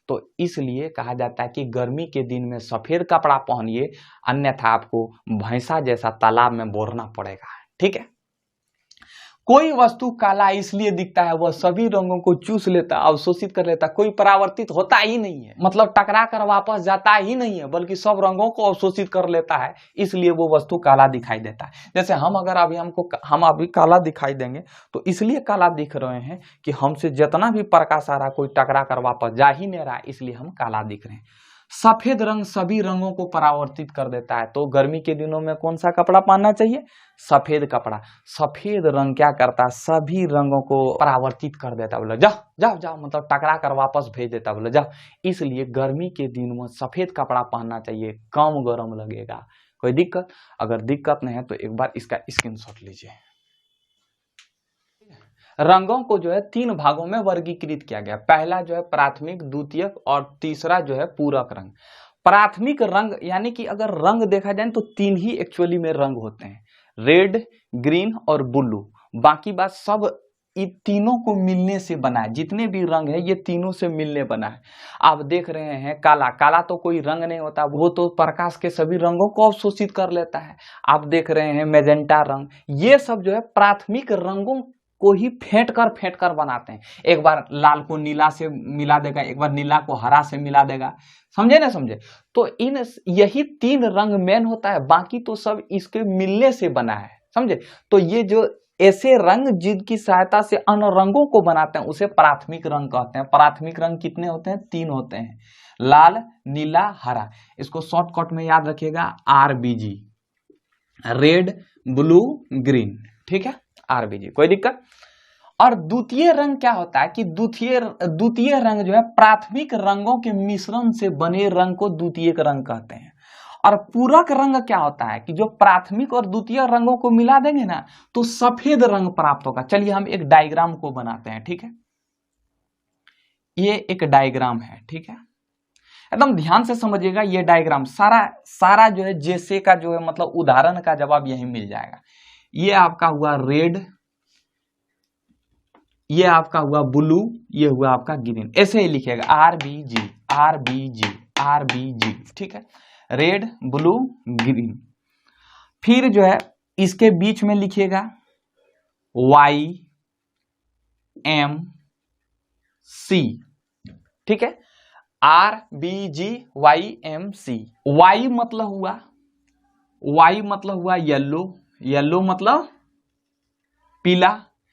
तो इसलिए कहा जाता है कि गर्मी के दिन में सफेद कपड़ा पहनिए, अन्यथा आपको भैंसा जैसा तालाब में बोरना पड़ेगा। ठीक है, कोई वस्तु काला इसलिए दिखता है, वह सभी रंगों को चूस लेता, अवशोषित कर लेता, कोई परावर्तित होता ही नहीं है, मतलब टकरा कर वापस जाता ही नहीं है, बल्कि सब रंगों को अवशोषित कर लेता है, इसलिए वो वस्तु काला दिखाई देता है। जैसे हम अभी काला दिखाई देंगे तो इसलिए काला दिख रहे हैं कि हमसे जितना भी प्रकाश आ रहा कोई टकरा कर वापस जा ही नहीं रहा, इसलिए हम काला दिख रहे हैं। सफेद रंग सभी रंगों को परावर्तित कर देता है, तो गर्मी के दिनों में कौन सा कपड़ा पहनना चाहिए, सफेद कपड़ा। सफेद रंग क्या करता है, सभी रंगों को परावर्तित कर देता है, बोला जाओ जाओ जाओ, मतलब टकरा कर वापस भेज देता, बोला जाओ। इसलिए गर्मी के दिन में सफेद कपड़ा पहनना चाहिए, कम गर्म लगेगा। कोई दिक्कत? अगर दिक्कत नहीं है तो एक बार इसका स्क्रीनशॉट लीजिए। रंगों को जो है तीन भागों में वर्गीकृत किया गया। पहला जो है प्राथमिक, द्वितीयक और तीसरा जो है पूरक रंग। प्राथमिक रंग यानी कि अगर रंग देखा जाए तो तीन ही एक्चुअली में रंग होते हैं, रेड, ग्रीन और ब्लू। बाकी बात सब ये तीनों को मिलने से बना है, जितने भी रंग है ये तीनों से मिलने बना है। आप देख रहे हैं काला, काला तो कोई रंग नहीं होता, वो तो प्रकाश के सभी रंगों को अवशोषित कर लेता है। आप देख रहे हैं मैजेंटा रंग, ये सब जो है प्राथमिक रंगों को ही फेंट कर बनाते हैं। एक बार लाल को नीला से मिला देगा, एक बार नीला को हरा से मिला देगा। समझे ना समझे? तो यही तीन रंग मेन होता है, बाकी तो सब इसके मिलने से बना है। समझे? तो ये जो ऐसे रंग जिनकी सहायता से अन्य रंगों को बनाते हैं उसे प्राथमिक रंग कहते हैं। प्राथमिक रंग कितने होते हैं? तीन होते हैं, लाल, नीला, हरा। इसको शॉर्टकट में याद रखिएगा, RBG, रेड, ब्लू, ग्रीन। ठीक है, RBG। कोई दिक्कत? और द्वितीय रंग क्या होता है कि द्वितीय रंग जो है प्राथमिक रंगों के मिश्रण से बने रंग को द्वितीयक रंग कहते हैं। और पूरक रंग क्या होता है कि जो प्राथमिक और द्वितीय रंगों को मिला देंगे ना तो सफेद रंग प्राप्त होगा। चलिए हम एक डायग्राम को बनाते हैं। ठीक है, ये एक डायग्राम है। ठीक है, एकदम ध्यान से समझिएगा। ये डायग्राम सारा जो है जैसे का जो है मतलब उदाहरण का जवाब यही मिल जाएगा। ये आपका हुआ रेड, ये आपका हुआ ब्लू, ये हुआ आपका ग्रीन। ऐसे ही लिखिएगा, RBG RBG RBG। ठीक है, रेड, ब्लू, ग्रीन। फिर जो है इसके बीच में लिखिएगा YMC। ठीक है, RBG YMC। Y मतलब हुआ येलो, येलो मतलब पीला।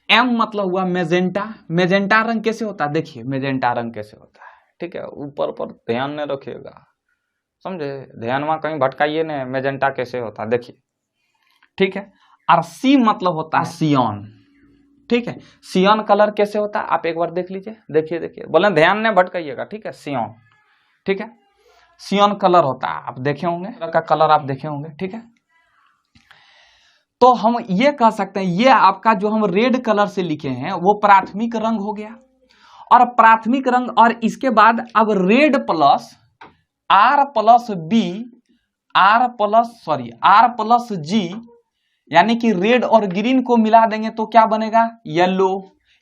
M मतलब हुआ मैजेंटा, मैजेंटा रंग कैसे होता है, देखिए मैजेंटा रंग कैसे होता है। ठीक है, ऊपर पर ध्यान नहीं रखिएगा, समझे? ध्यान में कहीं भटकाइए नहीं, मैजेंटा कैसे होता है देखिए। ठीक है, और C मतलब होता है सियान। ठीक है, सियान कलर कैसे होता है आप एक बार देख लीजिए, देखिए बोले ध्यान नहीं भटकाइएगा। ठीक है, सियान। ठीक है, सियान कलर होता है, आप देखे होंगे का कलर आप देखे होंगे, ठीक है। तो हम ये कह सकते हैं ये आपका जो हम रेड कलर से लिखे हैं वो प्राथमिक रंग हो गया, और प्राथमिक रंग, और इसके बाद अब red plus R plus B R plus G, यानी कि रेड और ग्रीन को मिला देंगे तो क्या बनेगा, येलो।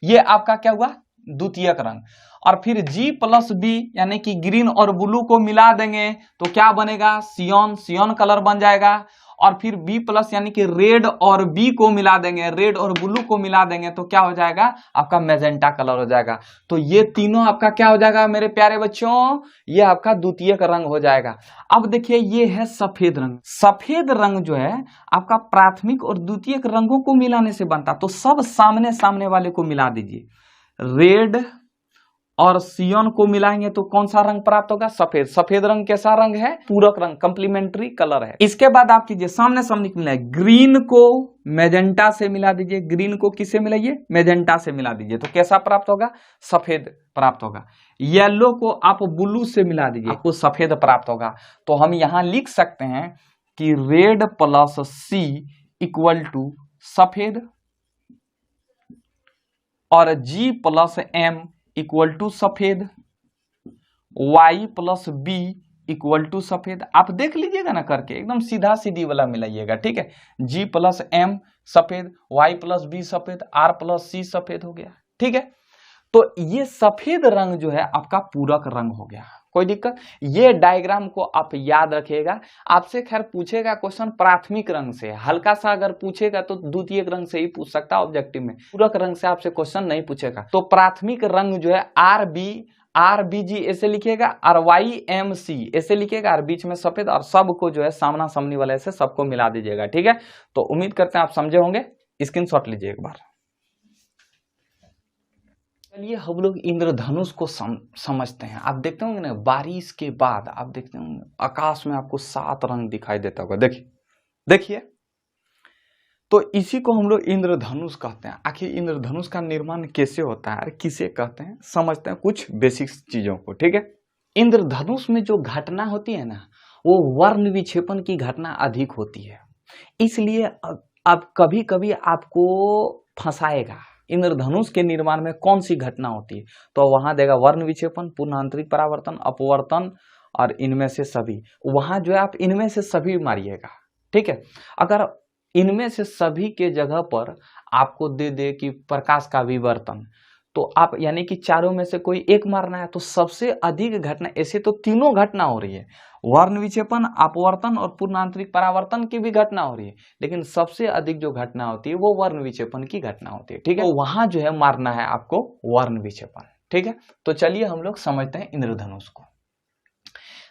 ये आपका क्या हुआ, द्वितीयक रंग। और फिर G प्लस बी यानी कि ग्रीन और ब्लू को मिला देंगे तो क्या बनेगा, सियान कलर बन जाएगा। और फिर B प्लस यानी कि रेड और B को मिला देंगे, रेड और ब्लू को मिला देंगे तो क्या हो जाएगा, आपका मैजेंटा कलर हो जाएगा। तो ये तीनों आपका क्या हो जाएगा मेरे प्यारे बच्चों, ये आपका द्वितीयक रंग हो जाएगा। अब देखिए ये है सफेद रंग। सफेद रंग जो है आपका प्राथमिक और द्वितीयक रंगों को मिलाने से बनता, तो सब सामने सामने वाले को मिला दीजिए, रेड और सियान को मिलाएंगे तो कौन सा रंग प्राप्त होगा, सफेद। सफेद रंग कैसा रंग है, पूरक रंग, कंप्लीमेंट्री कलर है। इसके बाद आप कीजिए सामने सामने मिलाए, ग्रीन को मैजेंटा से मिला दीजिए, ग्रीन को किससे मिलाइए, मैजेंटा से मिला दीजिए तो कैसा प्राप्त होगा, सफेद प्राप्त होगा। येलो को आप ब्लू से मिला दीजिए, आपको सफेद प्राप्त होगा। तो हम यहां लिख सकते हैं कि red plus C equal to सफेद, और G plus M equal to सफेद, Y plus B equal to सफेद। आप देख लीजिएगा ना करके, एकदम सीधा सीधी वाला मिलाइएगा, ठीक है। G प्लस M सफेद, Y प्लस B सफेद, R प्लस C सफेद हो गया, ठीक है। तो ये सफेद रंग जो है आपका पूरक रंग हो गया, कोई दिक्कत। ये डायग्राम को आप याद रखिएगा। आपसे खैर पूछेगा क्वेश्चन प्राथमिक रंग से, हल्का सा अगर पूछेगा तो द्वितीयक रंग से ही पूछ सकता है ऑब्जेक्टिव में, पूरक रंग से आपसे क्वेश्चन नहीं पूछेगा। तो प्राथमिक रंग जो है RBG ऐसे लिखिएगा, और YMC ऐसे लिखिएगा, और बीच में सफेद, और सबको जो है सामना सामनी वाले से सबको मिला दीजिएगा, ठीक है। तो उम्मीद करते हैं आप समझे होंगे, स्क्रीनशॉट लीजिए एक बार। चलिए हम लोग इंद्रधनुष को समझते हैं। आप देखते होंगे ना, बारिश के बाद आप देखते होंगे आकाश में आपको 7 रंग दिखाई देता होगा, देखिए। तो इसी को हम लोग इंद्रधनुष कहते हैं। आखिर इंद्रधनुष का निर्माण कैसे होता है, किसे कहते हैं, समझते हैं कुछ बेसिक चीजों को, ठीक है। इंद्रधनुष में जो घटना होती है ना, वो वर्ण विक्षेपण की घटना अधिक होती है, इसलिए अब कभी कभी आपको फंसाएगा इंद्रधनुष के निर्माण में कौन सी घटना होती है, तो वहां देगा वर्ण विक्षेपण, पूर्ण आंतरिक परावर्तन, अपवर्तन, और इनमें से सभी। वहां जो है आप इनमें से सभी मारिएगा, ठीक है। अगर इनमें से सभी के जगह पर आपको दे दे कि प्रकाश का विवर्तन, तो आप यानी कि चारों में से कोई एक मारना है, तो सबसे अधिक घटना, ऐसे तो तीनों घटना हो रही है, वर्ण विक्षेपण, अपवर्तन और पूर्ण आंतरिक परावर्तन की भी घटना हो रही है, लेकिन सबसे अधिक जो घटना होती है वो वर्ण विक्षेपण की घटना होती है, ठीक है। तो वहां जो है मारना है आपको वर्ण विक्षेपण, ठीक है। तो चलिए हम लोग समझते हैं इंद्रधनुष को।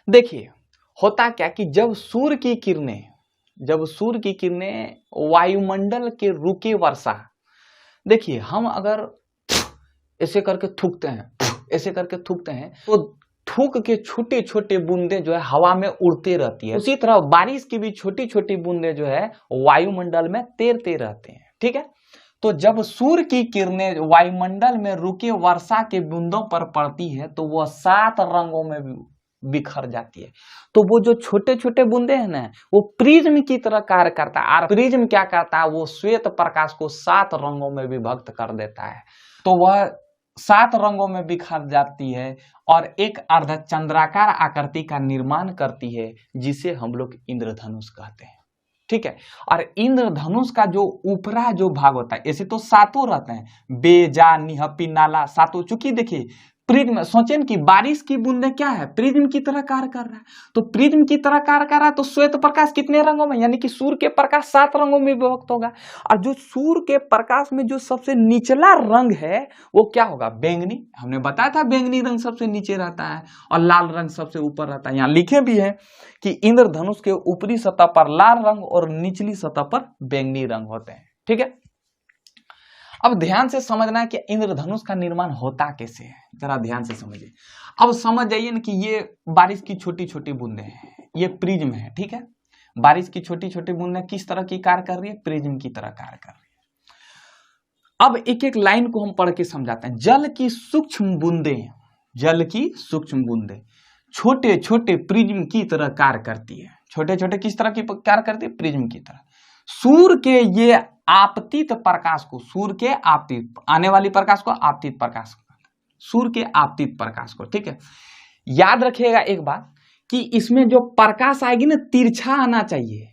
देखिए होता क्या कि जब सूर्य की किरणें वायुमंडल के रुके वर्षा, देखिए हम अगर ऐसे करके थूकते हैं तो थूक के छोटे छोटे बूंदे जो है हवा में उड़ते रहती है। उसी तरह बारिश की भी छोटी छोटी बूंदे जो है वायुमंडल में तैरते रहते हैं, ठीक है। तो जब सूर्य की किरणें वायुमंडल में रुके वर्षा के बूंदों पर पड़ती है तो वह 7 रंगों में बिखर जाती है। तो वो जो छोटे छोटे बूंदे हैं ना, वो प्रिज्म की तरह कार्य करता है, और प्रिज्म क्या करता है, वो श्वेत प्रकाश को 7 रंगों में विभक्त कर देता है। तो वह 7 रंगों में बिखर जाती है और एक अर्धचंद्राकार आकृति का निर्माण करती है, जिसे हम लोग इंद्रधनुष कहते हैं, ठीक है। और इंद्रधनुष का जो ऊपरा जो भाग होता है, ऐसे तो 7 रहते हैं, बेजा, निहपी, नाला, 7। चूंकि देखिए प्रिज्म, सोचें कि बारिश की बूंदे क्या है, प्रिज्म की तरह कार्य कर रहा है। तो प्रिज्म की तरह कार्य कर रहा है तो श्वेत प्रकाश कितने रंगों में, यानी कि सूर्य के प्रकाश 7 रंगों में विभक्त होगा। और जो सूर्य के प्रकाश में जो सबसे निचला रंग है वो क्या होगा, बैंगनी। हमने बताया था बैंगनी रंग सबसे नीचे रहता है और लाल रंग सबसे ऊपर रहता है। यहाँ लिखे भी है कि इंद्रधनुष के ऊपरी सतह पर लाल रंग और निचली सतह पर बैंगनी रंग होते हैं, ठीक है। अब ध्यान से समझना है कि इंद्रधनुष का निर्माण होता कैसे है, जरा ध्यान से समझिए। अब समझ जाइए ना कि ये बारिश की छोटी छोटी बूंदें हैं, ये प्रिज्म है, ठीक है। बारिश की छोटी छोटी बूंदें किस तरह की कार्य कर रही है, प्रिज्म की तरह कार्य कर रही है। अब एक एक लाइन को हम पढ़ के समझाते हैं। जल की सूक्ष्म बूंदें छोटे छोटे प्रिज्म की तरह कार्य करती है। छोटे छोटे किस तरह की कार्य करती है? प्रिज्म की तरह। सूर्य के ये आपतित प्रकाश को, सूर्य के आपतित आने वाली प्रकाश को आपतित प्रकाश, सूर्य के आपतित प्रकाश को, ठीक है। याद रखिएगा एक बात कि इसमें जो प्रकाश आएगी ना, तिरछा आना चाहिए।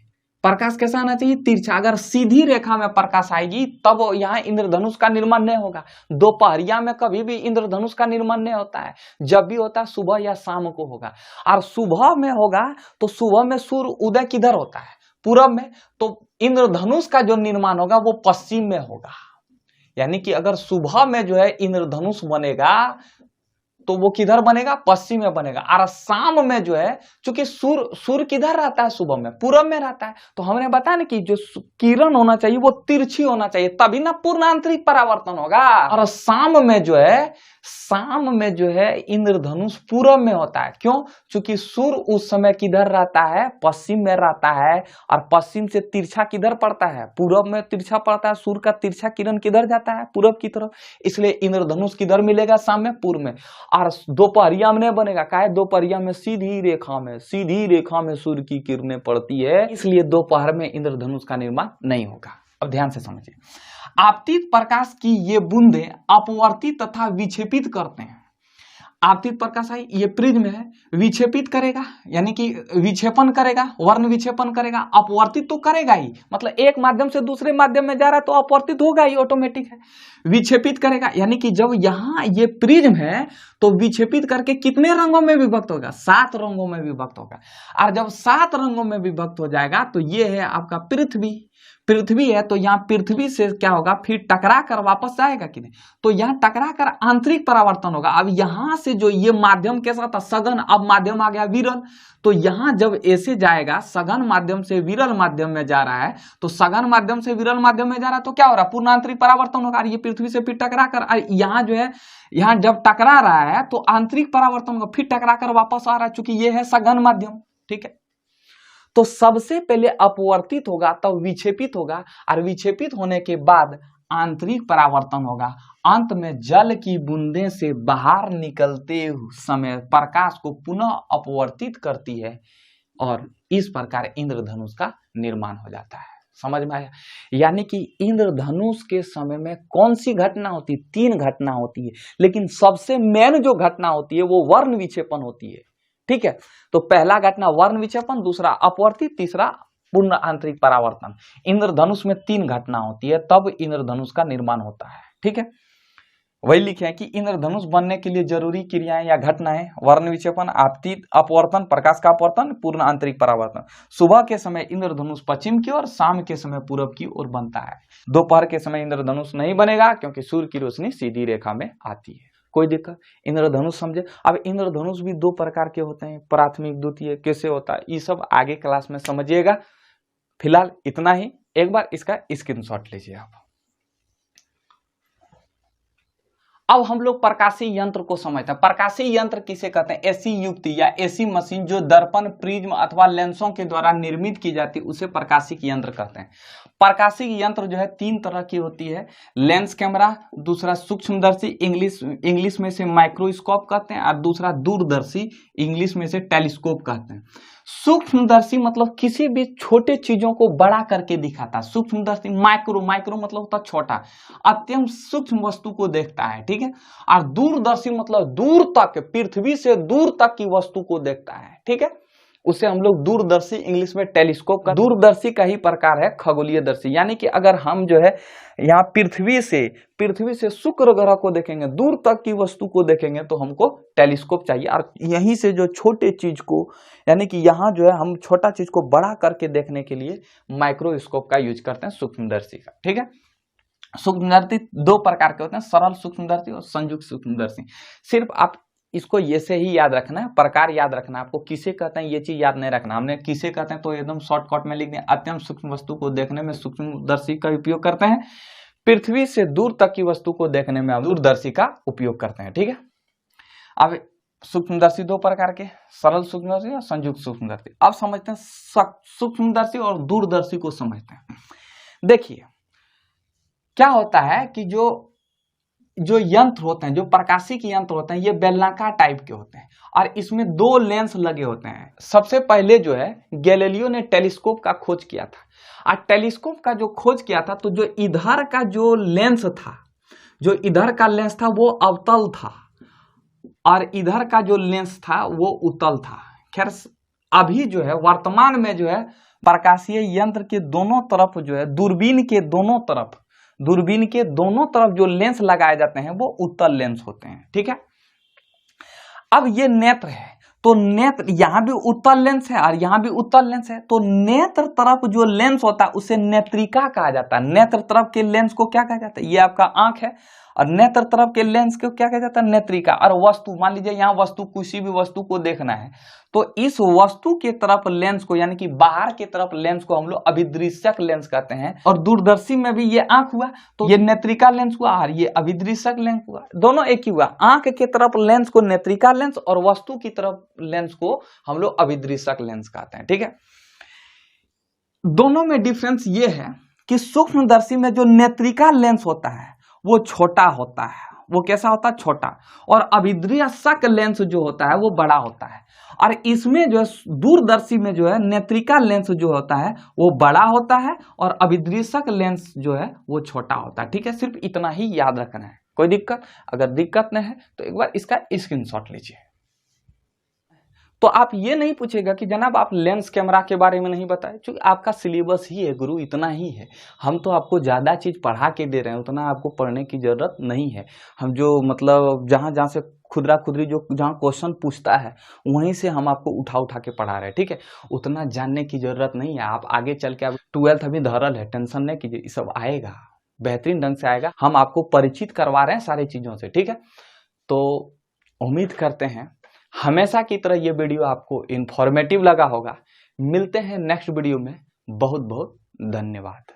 प्रकाश कैसा आना चाहिए? तिरछा। अगर सीधी रेखा में प्रकाश आएगी तब यहाँ इंद्रधनुष का निर्माण नहीं होगा। दोपहरिया में कभी भी इंद्रधनुष का निर्माण नहीं होता है, जब भी होता है सुबह या शाम को होगा। और सुबह में होगा तो सुबह में सूर्य उदय किधर होता है? पूरब में। तो इंद्रधनुष का जो निर्माण होगा वो पश्चिम में होगा। यानी कि अगर सुबह में जो है इंद्रधनुष बनेगा तो वो किधर बनेगा? पश्चिम में बनेगा। और शाम में जो है, चूंकि सूर्य किधर रहता है? सुबह में, पूरब में रहता है। तो हमने बताया ना कि जो किरण होना चाहिए वो तिरछी होना चाहिए, तभी ना पूर्ण आंतरिक परावर्तन होगा। और शाम में जो है इंद्रधनुष पूरब में होता है। क्यों? चूंकि सूर्य उस समय किधर रहता है? पश्चिम में रहता है। और पश्चिम से तिरछा किधर पड़ता है? पूरब में तिरछा पड़ता है। सूर्य का तिरछा किरण किधर जाता है? पूरब की तरफ। इसलिए इंद्रधनुष किधर मिलेगा? शाम में, पूर्व में। और दोपहरिया में नहीं बनेगा। काहे? दोपहरिया में सीधी रेखा में सूर्य की किरणें पड़ती है, इसलिए दोपहर में इंद्रधनुष का निर्माण नहीं होगा। अब ध्यान से समझिए, आपतित प्रकाश की ये बूंदें अपवर्तित तथा विक्षेपित करते हैं। आपतित प्रकाश है, ये प्रिज्म है, विक्षेपित करेगा यानी कि विक्षेपण करेगा, वर्ण विक्षेपण करेगा। अपवर्तित तो करेगा ही, मतलब एक माध्यम से दूसरे माध्यम में जा रहा है तो अपवर्तित होगा ही, ऑटोमेटिक है। विक्षेपित करेगा यानी कि जब यहाँ ये प्रिज्म है तो विक्षेपित करके कितने रंगों में विभक्त होगा? 7 रंगों में विभक्त होगा। और जब 7 रंगों में विभक्त हो जाएगा तो ये है आपका पृथ्वी है। तो यहाँ पृथ्वी से क्या होगा? फिर टकरा कर वापस जाएगा कि नहीं? तो यहाँ टकरा कर आंतरिक परावर्तन होगा। अब यहाँ से जो ये माध्यम कैसा था? सघन, अब माध्यम आ गया विरल। तो यहाँ जब ऐसे जाएगा, सघन माध्यम से विरल माध्यम में जा रहा है, तो सघन माध्यम से विरल माध्यम में जा रहा है तो क्या हो रहा है? पूर्ण आंतरिक परावर्तन होगा। ये पृथ्वी से फिर टकरा कर, यहाँ जो है, यहाँ जब टकरा रहा है तो आंतरिक परावर्तन होगा, फिर टकरा कर वापस आ रहा है, चूंकि ये है सघन माध्यम, ठीक है। तो सबसे पहले अपवर्तित होगा, तब विक्षेपित होगा, और विक्षेपित होने के बाद आंतरिक परावर्तन होगा। अंत में जल की बूंदें से बाहर निकलते समय प्रकाश को पुनः अपवर्तित करती है और इस प्रकार इंद्रधनुष का निर्माण हो जाता है। समझ में आया? यानी कि इंद्रधनुष के समय में कौन सी घटना होती है? 3 घटना होती है, लेकिन सबसे मेन जो घटना होती है वो वर्ण विक्षेपण होती है, ठीक है। तो पहला घटना वर्ण विक्षेपण, दूसरा अपवर्तित, तीसरा पूर्ण आंतरिक परावर्तन। इंद्रधनुष में 3 घटना होती है, तब इंद्रधनुष का निर्माण होता है, ठीक है। वही लिखे हैं कि इंद्रधनुष बनने के लिए जरूरी क्रियाएं या घटनाएं वर्ण विक्षेपण, आपतित, अपवर्तन, प्रकाश का अपवर्तन, पूर्ण आंतरिक परावर्तन। सुबह के समय इंद्रधनुष पश्चिम की ओर, शाम के समय पूरब की ओर बनता है। दोपहर के समय इंद्रधनुष नहीं बनेगा क्योंकि सूर्य की रोशनी सीधी रेखा में आती है। कोई दिक्कत? इंद्रधनुष समझे। अब इंद्रधनुष भी 2 प्रकार के होते हैं, प्राथमिक, द्वितीय, कैसे होता है ये सब आगे क्लास में समझिएगा। फिलहाल इतना ही, एक बार इसका स्क्रीनशॉट लीजिए आप। अब हम लोग प्रकाशीय यंत्र को समझते हैं। प्रकाशीय यंत्र किसे कहते हैं? ऐसी युक्ति या ऐसी मशीन जो दर्पण, प्रिज्म अथवा लेंसों के द्वारा निर्मित की जाती है उसे प्रकाशिक यंत्र कहते हैं। प्रकाशिक यंत्र जो है 3 तरह की होती है, लेंस कैमरा, दूसरा सूक्ष्मदर्शी, इंग्लिश में से माइक्रोस्कोप कहते हैं, और दूसरा दूरदर्शी, इंग्लिश में से टेलीस्कोप कहते हैं। सूक्ष्मदर्शी मतलब किसी भी छोटे चीजों को बड़ा करके दिखाता है। सूक्ष्मदर्शी, माइक्रो मतलब होता है छोटा, अत्यंत सूक्ष्म वस्तु को देखता है, ठीक है। और दूरदर्शी मतलब दूर तक, पृथ्वी से दूर तक की वस्तु को देखता है, ठीक है। उसे हम लोग दूरदर्शी, इंग्लिश में टेलीस्कोप का। दूरदर्शी का ही प्रकार है खगोलीय दर्शी, यानी कि अगर हम जो है यहाँ पृथ्वी से शुक्र ग्रह को देखेंगे, दूर तक की वस्तु को देखेंगे तो हमको टेलीस्कोप चाहिए। और यहीं से जो छोटे चीज को, यानी कि यहाँ जो है हम छोटा चीज को बड़ा करके देखने के लिए माइक्रोस्कोप का यूज करते हैं, सूक्ष्मदर्शी का, ठीक है। सूक्ष्मदर्शी 2 प्रकार के होते हैं, सरल सूक्ष्मदर्शी और संयुक्त सूक्ष्मदर्शी। सिर्फ आप इसको ये से ही याद रखना है, प्रकार याद रखना है आपको। किसे कहते हैं ये चीज याद नहीं रखना। हमने किसे कहते हैं तो एकदम शॉर्टकट में लिख दें। अत्यंत सूक्ष्म वस्तु को देखने में सूक्ष्मदर्शी का उपयोग करते हैं। पृथ्वी से दूर तक की वस्तु को देखने में दूरदर्शी का उपयोग करते हैं, ठीक है। अब सूक्ष्मदर्शी 2 प्रकार के, सरल सूक्ष्मदर्शी और संयुक्त सूक्ष्मदर्शी। अब समझते हैं सूक्ष्मदर्शी और दूरदर्शी को समझते हैं। देखिए क्या होता है कि जो जो यंत्र होते हैं, जो प्रकाशिक यंत्र होते हैं, ये बेलनाकार टाइप के होते हैं और इसमें 2 लेंस लगे होते हैं। सबसे पहले जो है गैलीलियो ने टेलीस्कोप का खोज किया था और टेलीस्कोप का जो खोज किया था तो जो इधर का जो लेंस था, जो इधर का लेंस था वो अवतल था और इधर का जो लेंस था वो उत्तल था। खैर अभी जो है वर्तमान में जो है प्रकाशीय यंत्र के दोनों तरफ जो है दूरबीन के दोनों तरफ जो लेंस लगाए जाते हैं वो उत्तल लेंस होते हैं। ठीक है, अब ये नेत्र है तो नेत्र यहां भी उत्तल लेंस है और यहां भी उत्तल लेंस है, तो नेत्र तरफ जो लेंस होता है उसे नेत्रिका कहा जाता है। नेत्र तरफ के लेंस को क्या कहा जाता है, ये आपका आंख है और नेत्र तरफ के लेंस को क्या कहा जाता है, नेत्रिका। और वस्तु, मान लीजिए यहाँ वस्तु, किसी भी वस्तु को देखना है तो इस वस्तु के तरफ लेंस को, यानी कि बाहर की तरफ लेंस को हम लोग अभिदृश्यक लेंस कहते हैं। और दूरदर्शी में भी ये आंख हुआ तो ये नेत्रिका लेंस हुआ और ये अभिदृश्यक लेंस हुआ, दोनों एक ही हुआ। आंख के तरफ लेंस को नेत्रिका लेंस और वस्तु की तरफ लेंस को हम लोग अभिदृश्यक लेंस कहते हैं। ठीक है, दोनों में डिफरेंस ये है कि सूक्ष्मदर्शी में जो नेत्रिका लेंस होता है वो छोटा होता है। वो कैसा होता है, छोटा। और अभिदृश्यक लेंस जो होता है वो बड़ा होता है। और इसमें जो है दूरदर्शी में जो है नेत्रिका लेंस जो होता है वो बड़ा होता है और अभिदृश्यक लेंस जो है वो छोटा होता है। ठीक है, सिर्फ इतना ही याद रखना है। कोई दिक्कत, अगर दिक्कत नहीं है तो एक बार इसका स्क्रीनशॉट लीजिए। तो आप ये नहीं पूछेगा कि जनाब आप लेंस कैमरा के बारे में नहीं बताए, क्योंकि आपका सिलेबस ही है गुरु, इतना ही है। हम तो आपको ज़्यादा चीज़ पढ़ा के दे रहे हैं, उतना आपको पढ़ने की ज़रूरत नहीं है। हम जो मतलब जहाँ से खुदरा खुदरी जो जहाँ क्वेश्चन पूछता है वहीं से हम आपको उठा के पढ़ा रहे हैं। ठीक है, उतना जानने की ज़रूरत नहीं है। आप आगे चल के, आप 12th अभी धरल है, टेंशन नहीं कीजिए, ये सब आएगा, बेहतरीन ढंग से आएगा। हम आपको परिचित करवा रहे हैं सारी चीज़ों से। ठीक है, तो उम्मीद करते हैं हमेशा की तरह ये वीडियो आपको इंफॉर्मेटिव लगा होगा। मिलते हैं नेक्स्ट वीडियो में। बहुत बहुत धन्यवाद।